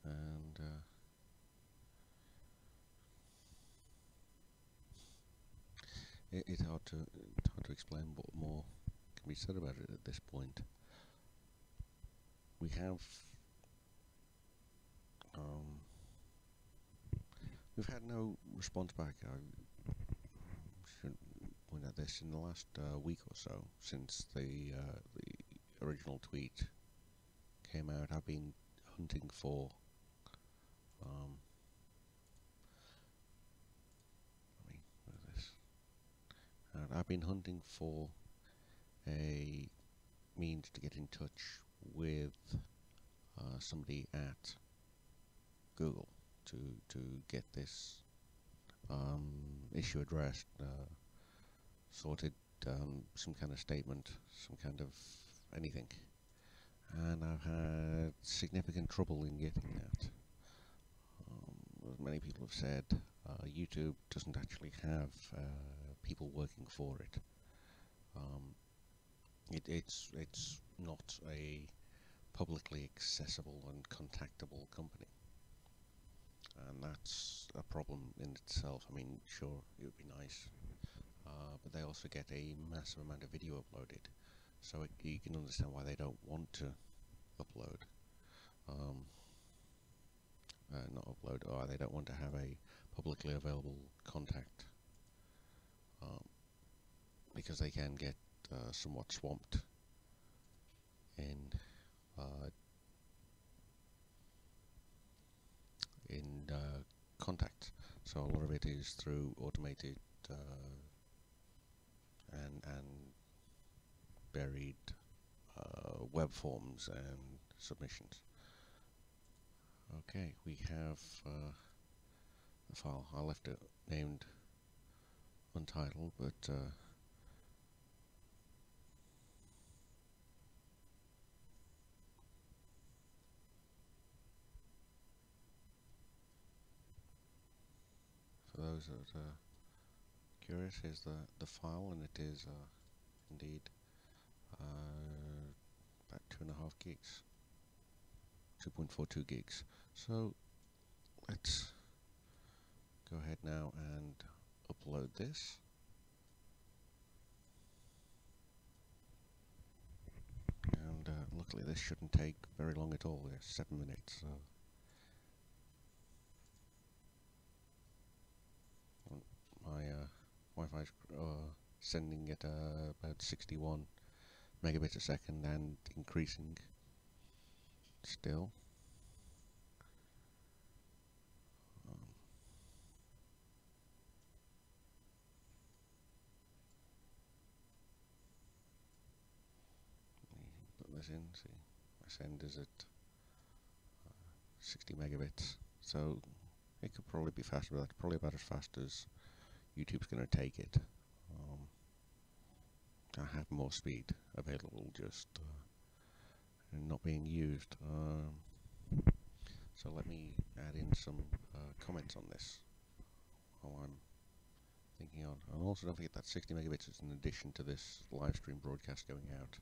and it's hard to explain what more can be said about it at this point. We've had no response back. I should point out this in the last week or so since the original tweet came out. I've been hunting for I've been hunting for a means to get in touch with somebody at Google to get this issue addressed, sorted, some kind of statement, some kind of anything. And I've had significant trouble in getting that. As many people have said, YouTube doesn't actually have people working for it. It's not a publicly accessible and contactable company, and that's a problem in itself. I mean, sure, it would be nice, but they also get a massive amount of video uploaded, so you can understand why they don't want to upload. Not upload, or they don't want to have a publicly available contact, because they can get somewhat swamped in contact. So a lot of it is through automated and buried web forms and submissions. Okay, we have the file. I left it named untitled, but for those that are curious, here's the file, and it is indeed about 2.5 gigs, 2.42 gigs. So let's go ahead now and upload this. And luckily this shouldn't take very long at all. It's 7 minutes. So my Wi-Fi's sending at about 61 megabits a second and increasing still. Put this in, see, my send is at 60 megabits, so it could probably be faster, but that's probably about as fast as YouTube's going to take it. I have more speed available, just not being used. So let me add in some comments on this while I'm thinking on. And also don't forget that 60 megabits is in addition to this live stream broadcast going out.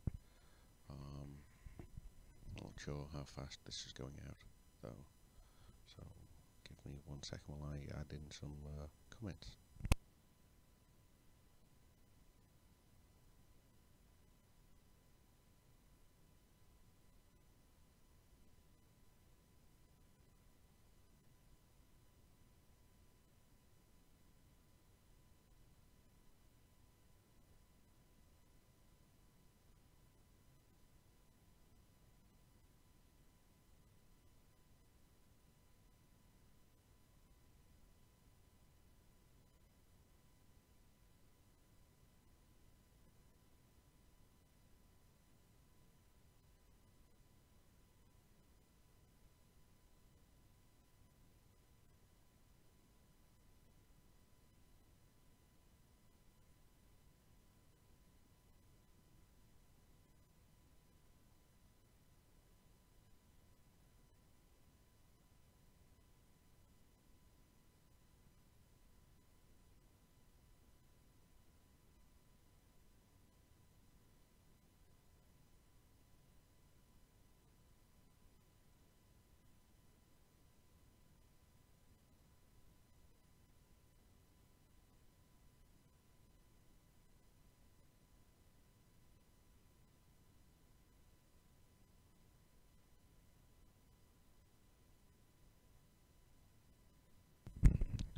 Not sure how fast this is going out though, so give me 1 second while I add in some comments.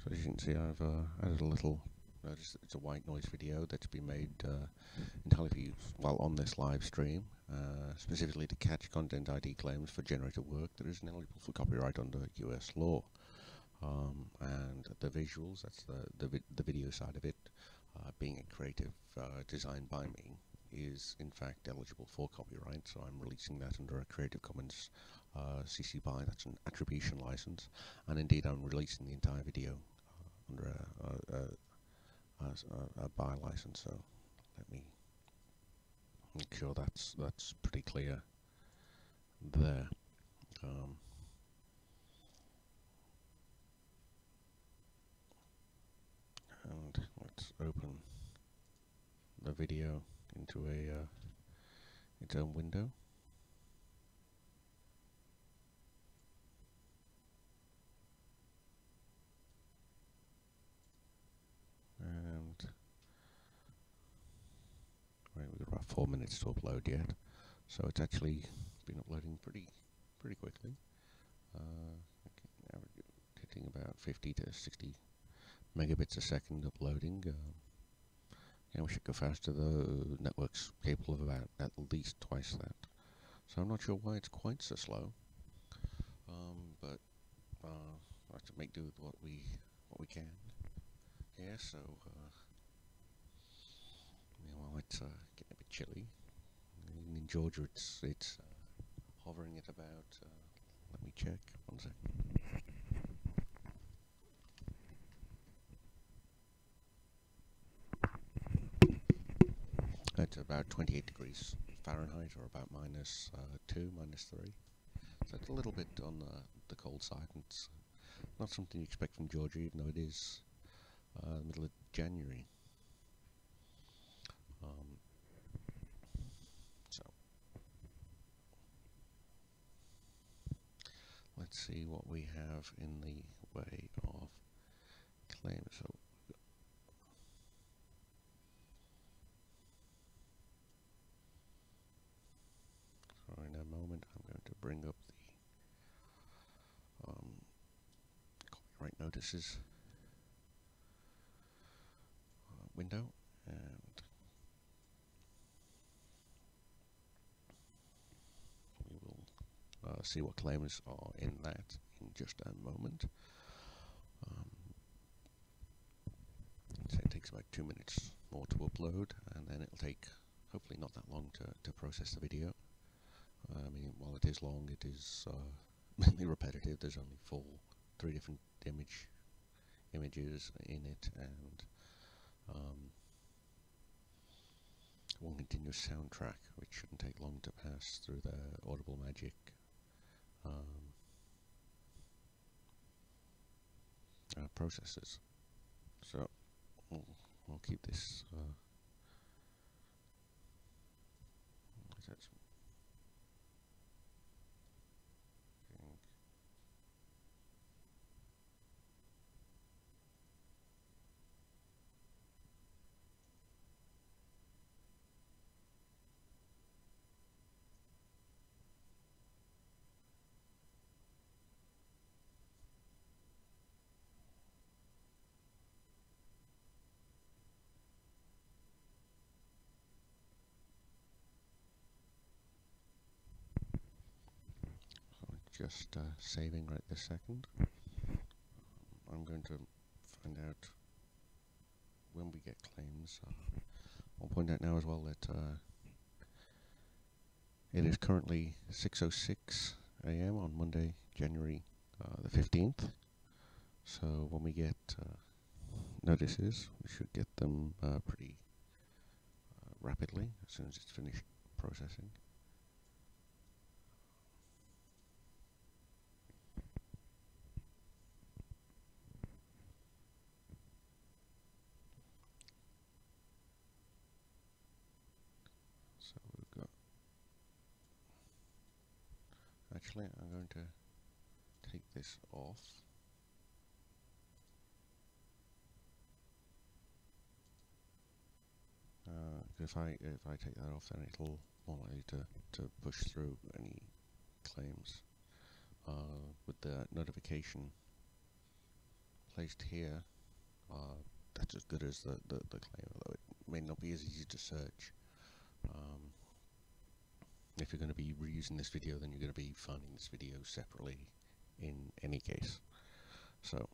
So as you can see, I've added a little, it's a white noise video that's been made entirely for use while on this live stream, specifically to catch content ID claims for generated work that isn't eligible for copyright under US law. And the visuals, that's the video side of it, being a creative design by me, is in fact eligible for copyright, so I'm releasing that under a Creative Commons CC BY, that's an attribution license, and indeed I'm releasing the entire video under a BY license, so let me make sure that's pretty clear there. And let's open the video into its own window. And right, we've got about 4 minutes to upload yet, so it's actually been uploading pretty quickly. Hitting about 50 to 60 megabits a second uploading. Yeah, we should go faster. The network's capable of about at least twice that. So I'm not sure why it's quite so slow. But we'll have to make do with what we can. Yeah, so well, it's getting a bit chilly. In Georgia, it's hovering at about. Let me check. 1 second. It's about 28 degrees Fahrenheit, or about -2, -3. So it's a little bit on the cold side. And it's not something you expect from Georgia, even though it is the middle of January. let's see what we have in the way of claims. So in a moment I'm going to bring up the copyright notices window, and we will see what claims are in that in just a moment. So it takes about 2 minutes more to upload, and then it'll take hopefully not that long to process the video. I mean, while it is long, it is mainly repetitive. There's only three different images in it, and one continuous soundtrack, which shouldn't take long to pass through the Audible Magic processors. So I'll keep this. Just saving right this second. I'm going to find out when we get claims. I'll point out now as well that it is currently 6:06 a.m. on Monday, January the 15th. So when we get notices, we should get them pretty rapidly as soon as it's finished processing. So we've got. Actually, I'm going to take this off. If I take that off, then it'll more likely to push through any claims. With the notification placed here, that's as good as the claim, although it may not be as easy to search. If you're going to be reusing this video, then you're going to be finding this video separately in any case. So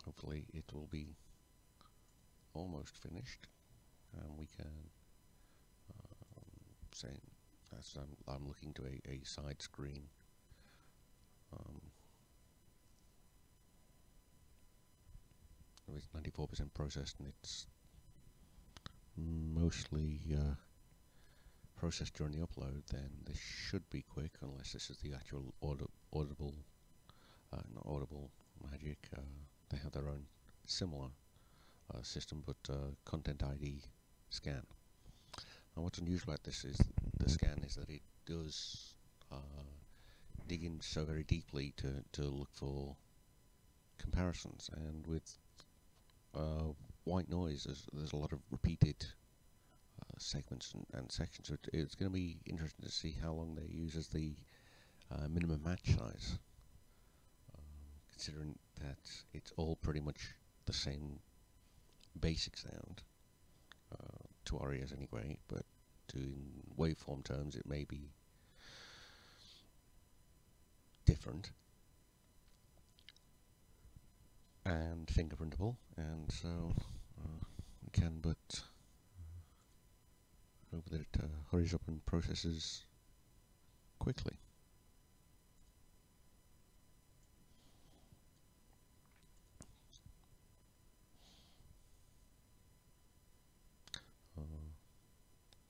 hopefully it will be almost finished, and we can say as I'm looking to a side screen. It's 94% processed, and it's mostly processed during the upload. Then this should be quick, unless this is the actual Audible, not Audible Magic. They have their own similar system, but Content ID scan. And what's unusual about this is the scan is that it does dig in so very deeply to look for comparisons, and with white noise, there's a lot of repeated segments and sections. So it's going to be interesting to see how long they use as the minimum match size, considering that it's all pretty much the same basic sound to our ears anyway, but in waveform terms it may be different and fingerprintable, and so we can but hope that it hurries up and processes quickly.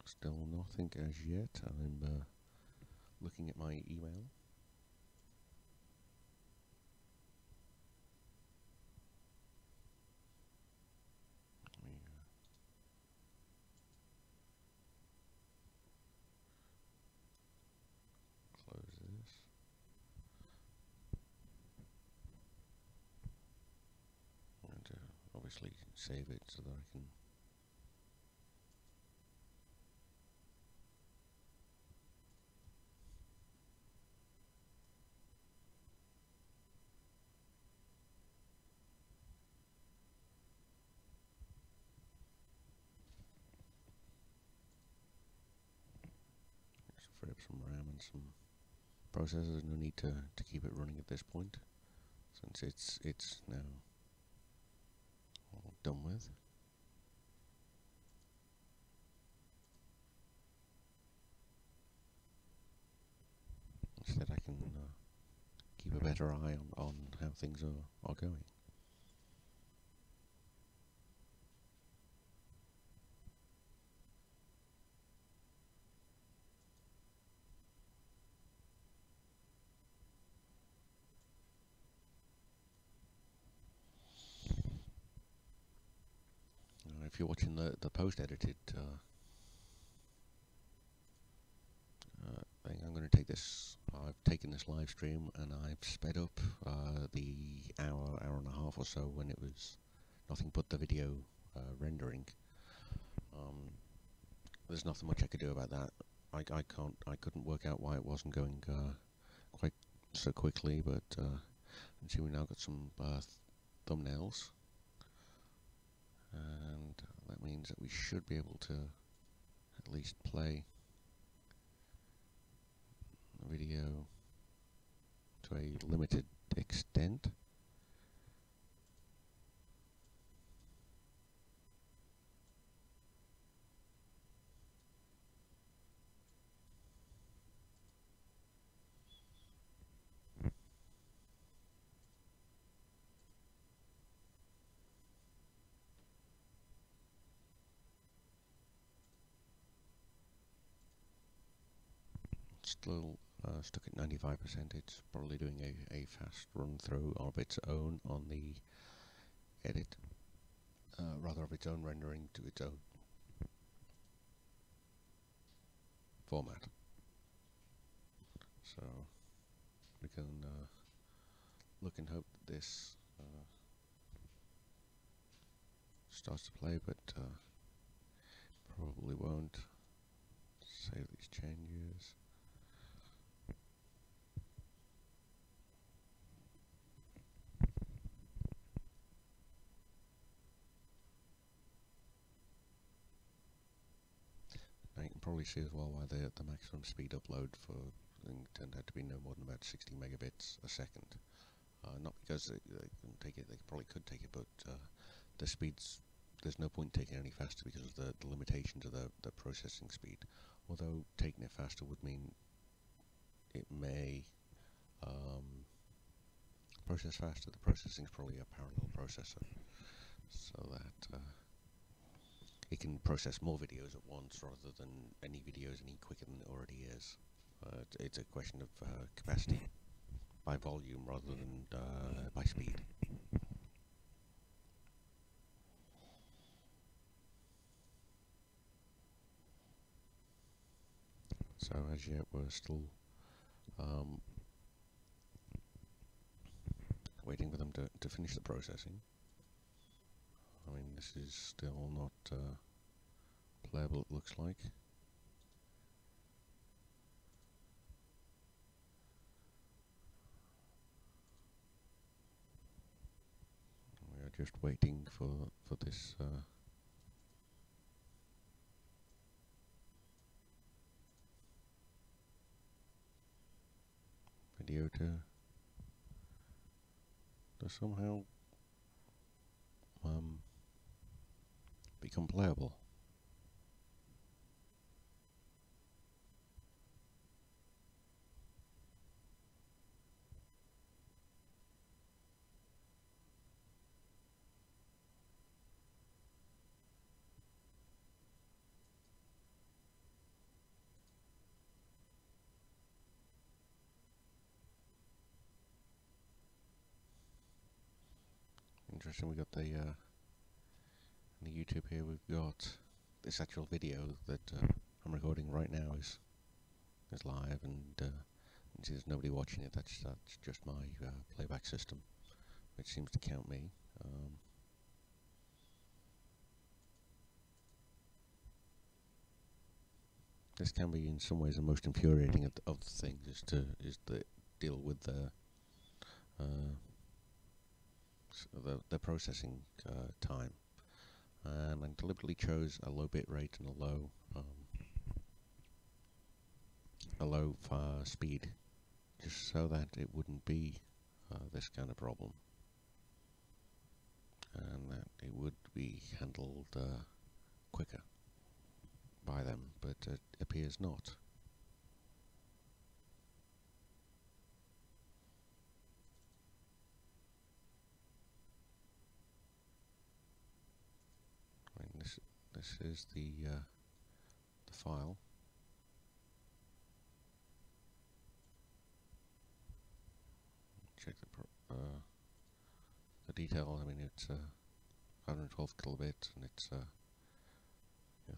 Still nothing as yet. I'm looking at my email. actually save it so that I can. Just free up some RAM and some processors. No need to keep it running at this point, since it's now all done with. Instead, I can keep a better eye on how things are going. If you're watching the post-edited thing, I'm going to take this. I've taken this live stream and I've sped up the hour and a half or so when it was nothing but the video rendering. There's nothing much I could do about that. I couldn't work out why it wasn't going quite so quickly, but you see, we now got some thumbnails, and that means that we should be able to at least play the video to a limited extent. Still stuck at 95%. It's probably doing a fast run through of its own on the edit, rather of its own rendering to its own format. So we can look and hope that this starts to play, but probably won't. Save these changes. Now you can probably see as well why the maximum speed upload for thing turned out to be no more than about 60 megabits a second. Not because they couldn't take it; they probably could take it, but the speeds. There's no point taking it any faster because of the limitations of the processing speed. Although taking it faster would mean it may process faster. The processing is probably a parallel processor, so that it can process more videos at once rather than any videos any quicker than it already is. It's a question of capacity by volume rather than by speed. So as yet we're still waiting for them to finish the processing. I mean, this is still not playable, it looks like. We are just waiting for this video to somehow become playable. Interesting, we got the YouTube here, we've got this actual video that I'm recording right now is live, and you see there's nobody watching it. That's just my playback system, which seems to count me. This can be in some ways the most infuriating of the things is to deal with the processing time. And I deliberately chose a low bit rate and a low speed, just so that it wouldn't be this kind of problem, and that it would be handled quicker by them, but it appears not. I mean, this is the file. Check the detail. I mean, it's 112 kilobits, and it's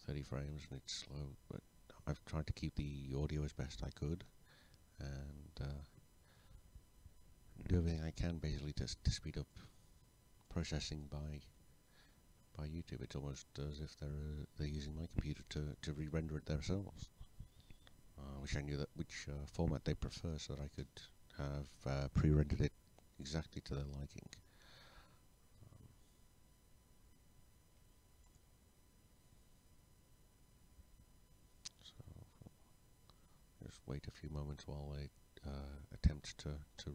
30 frames, and it's slow. But I've tried to keep the audio as best I could, and do everything I can basically to speed up processing by YouTube. It's almost as if they're using my computer to re-render it themselves. Wish I knew which format they prefer, so that I could have pre-rendered it exactly to their liking. So just wait a few moments while they attempt to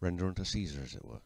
render onto Caesar, as it were.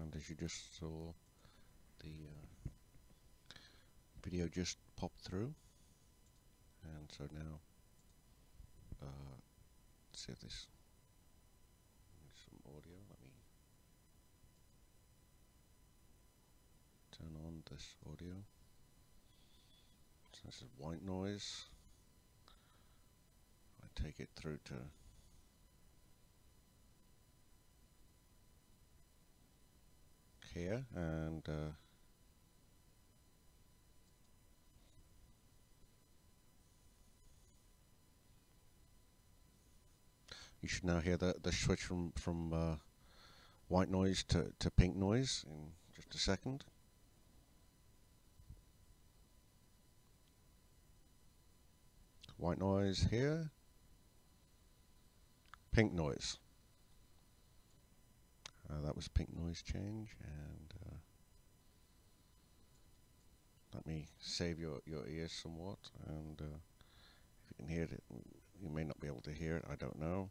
And as you just saw, the video just popped through, and so now let's see if this is some audio. Let me turn on this audio. So this is white noise. I take it through to here, and you should now hear the switch from white noise to pink noise in just a second. White noise here, pink noise. That was pink noise change, and let me save your ears somewhat, and if you can hear it, you may not be able to hear it, I don't know.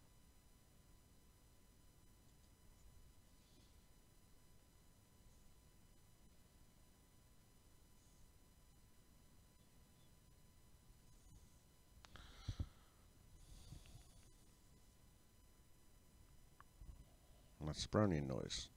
And that's Brownian noise.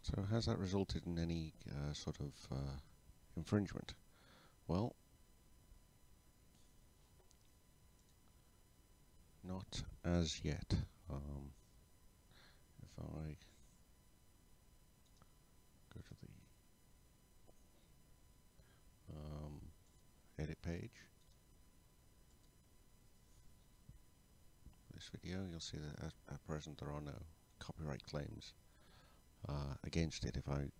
So has that resulted in any sort of infringement? Well, not as yet. If I go to the edit page, this video, you'll see that at present there are no copyright claims against it. If I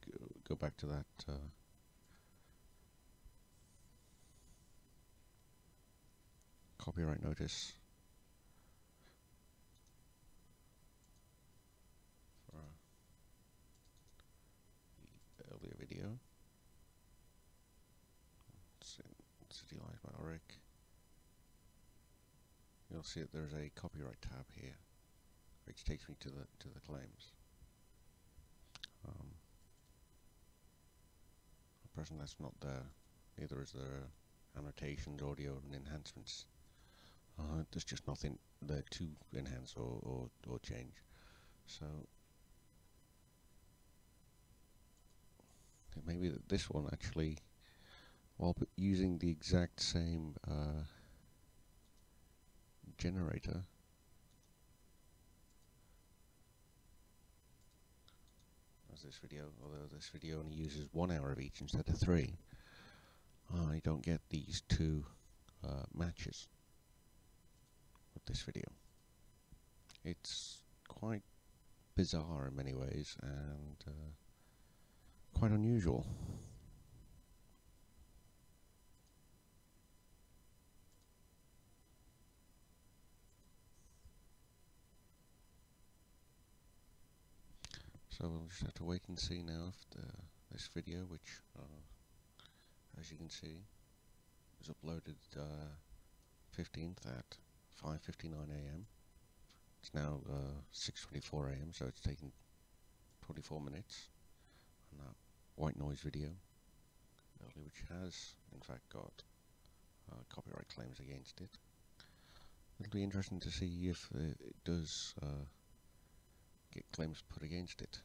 go back to that copyright notice for the earlier video, City Life by Oric, you'll see that there's a copyright tab here, which takes me to the claims. At present that's not there. Neither is there annotations, audio, and enhancements. There's just nothing there to enhance or change. So it may be that this one actually, while using the exact same generator, as this video, although this video only uses 1 hour of each instead of 3, I don't get these two matches with this video. It's quite bizarre in many ways, and quite unusual. So we'll just have to wait and see now if this video, which as you can see was uploaded 15th at 5:59 AM. It's now 6:24 AM, so it's taken 24 minutes on that white noise video, which has in fact got copyright claims against it. It'll be interesting to see if it does get claims put against it.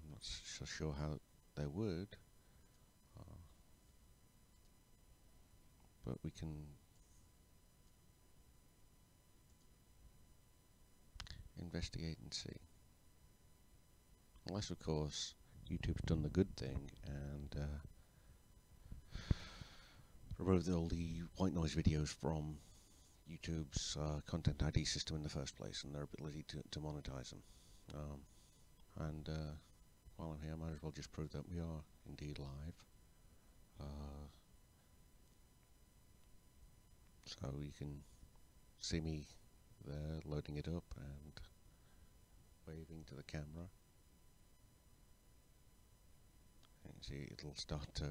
I'm not so sure how they would, but we can investigate and see. Unless, of course, YouTube's done the good thing and removed all the white noise videos from YouTube's content ID system in the first place, and their ability to monetize them. And while I'm here, I might as well just prove that we are indeed live. So you can see me there loading it up and waving to the camera. And you see it'll start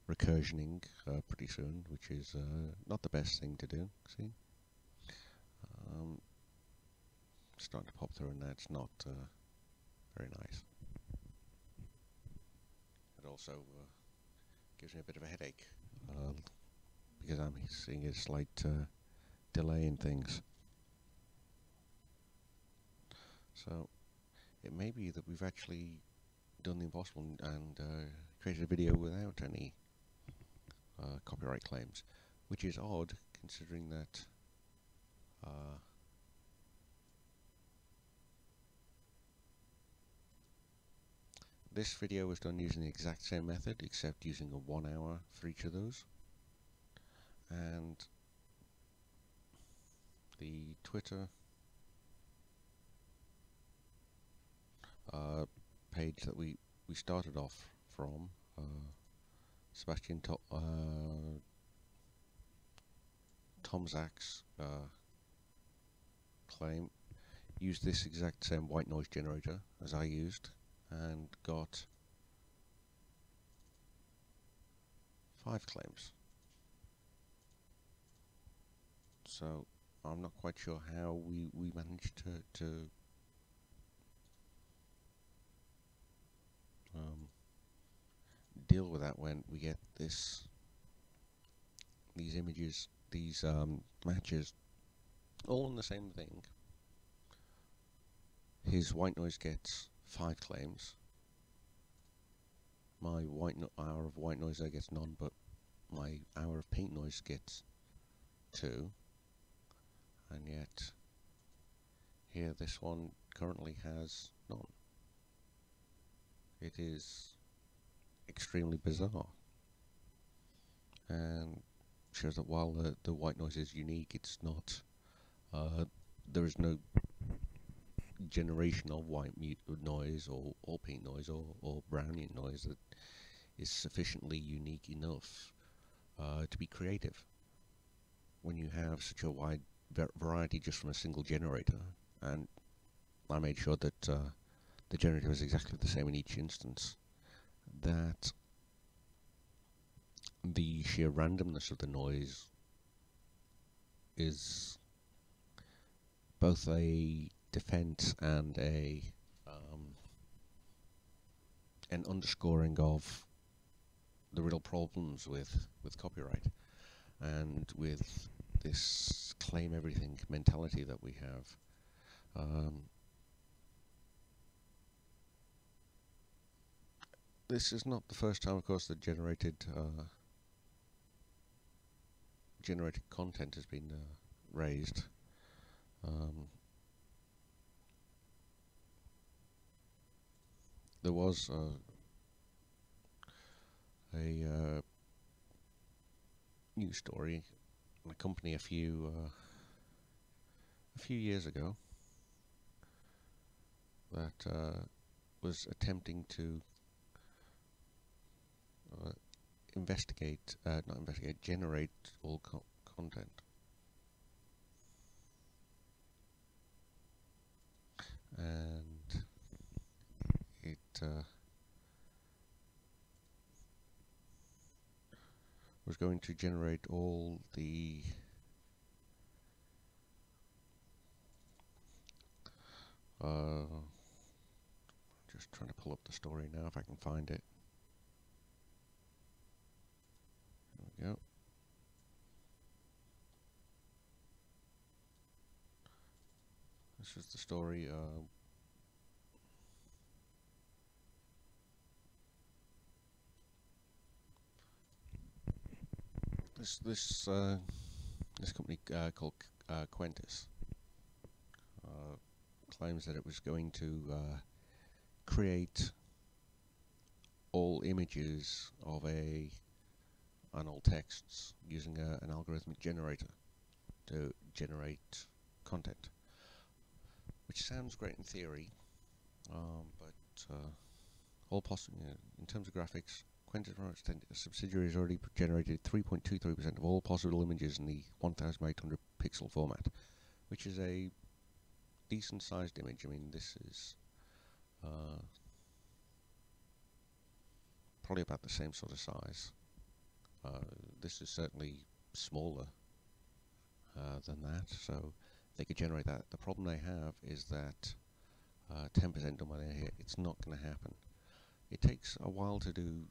recursioning pretty soon, which is not the best thing to do. See, starting to pop through, and that's not very nice. It also gives me a bit of a headache because I'm seeing a slight delay in things. So it may be that we've actually done the impossible and created a video without any copyright claims, which is odd considering that this video was done using the exact same method, except using a 1 hour for each of those. And the Twitter page that we started off from, Sebastian Tomczak's claim, used this exact same white noise generator as I used, and got 5 claims. So I'm not quite sure how we managed to deal with that when we get these images, these matches, all on the same thing. His white noise gets 5 claims. My hour of white noise there gets none, but my hour of pink noise gets 2. And yet here this one currently has none. It is extremely bizarre, and shows that while the white noise is unique, it's not there is no generation of white noise or pink noise or Brownian noise that is sufficiently unique enough to be creative when you have such a wide variety just from a single generator. And I made sure that the generator was exactly the same in each instance, that the sheer randomness of the noise is both a defense and an underscoring of the real problems with copyright and with this claim everything mentality that we have. This is not the first time, of course, that generated content has been raised. There was a news story in a company a few years ago that was attempting to generate all content. And it was going to generate all the just trying to pull up the story now if I can find it. There we go. This is the story. This company called Quentis claims that it was going to create all images of and all texts using an algorithmic generator to generate content, which sounds great in theory, but all possible in terms of graphics. Quentin subsidiary has already generated 3.23% of all possible images in the 1800 pixel format, which is a decent sized image. I mean, this is probably about the same sort of size. This is certainly smaller than that, so they could generate that. The problem they have is that 10% done by here, it's not going to happen. It takes a while to do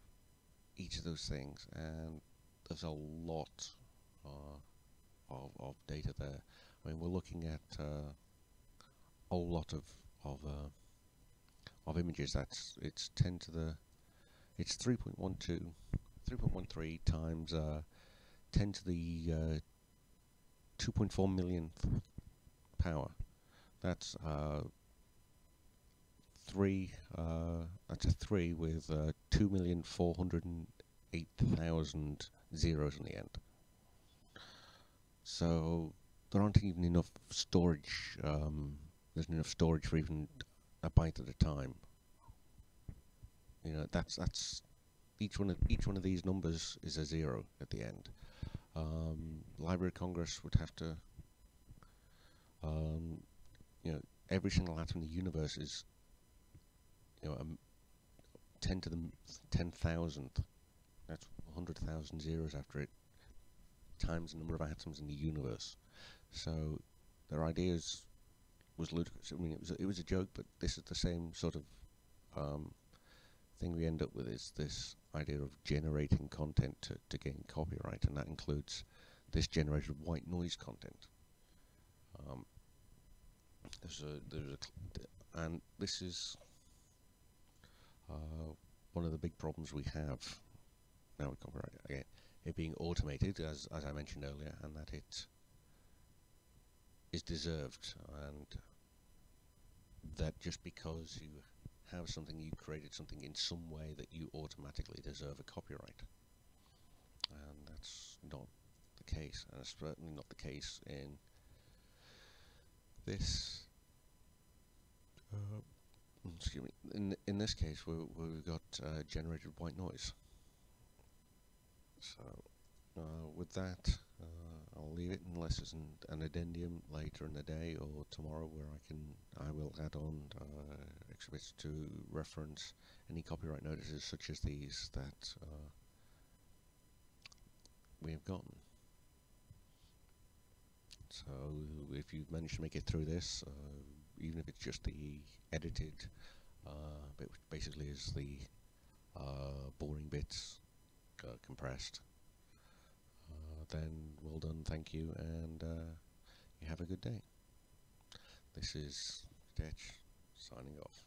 each of those things, and there's a lot of data there. I mean, we're looking at a whole lot of images. It's 3.13 times 10 to the 2.4 millionth power. That's that's a 3 with 2,408,000 zeros in the end. So there aren't even enough storage. There's enough storage for even a byte at a time. You know, that's each one of these numbers is a 0 at the end. Library of Congress would have to, you know, every single atom in the universe is, you know, 10 to the 10,000th. That's 100,000 zeros after it, times the number of atoms in the universe. So their ideas was ludicrous. I mean, it was a joke, but this is the same sort of thing we end up with, is this idea of generating content to gain copyright, and that includes this generated white noise content. And this is one of the big problems we have now with copyright. Again, it being automated, as I mentioned earlier, and that it is deserved, and that just because you have something, you created something in some way, that you automatically deserve a copyright. And that's not the case, and it's certainly not the case in this. Excuse me. In this case, we've got generated white noise. So with that, I'll leave it, unless there's an addendum later in the day or tomorrow where I will add on exhibits to reference any copyright notices such as these that we have gotten. So if you've managed to make it through this, even if it's just the edited bit, which basically is the boring bits compressed, then well done, thank you, and you have a good day. This is Tetch signing off.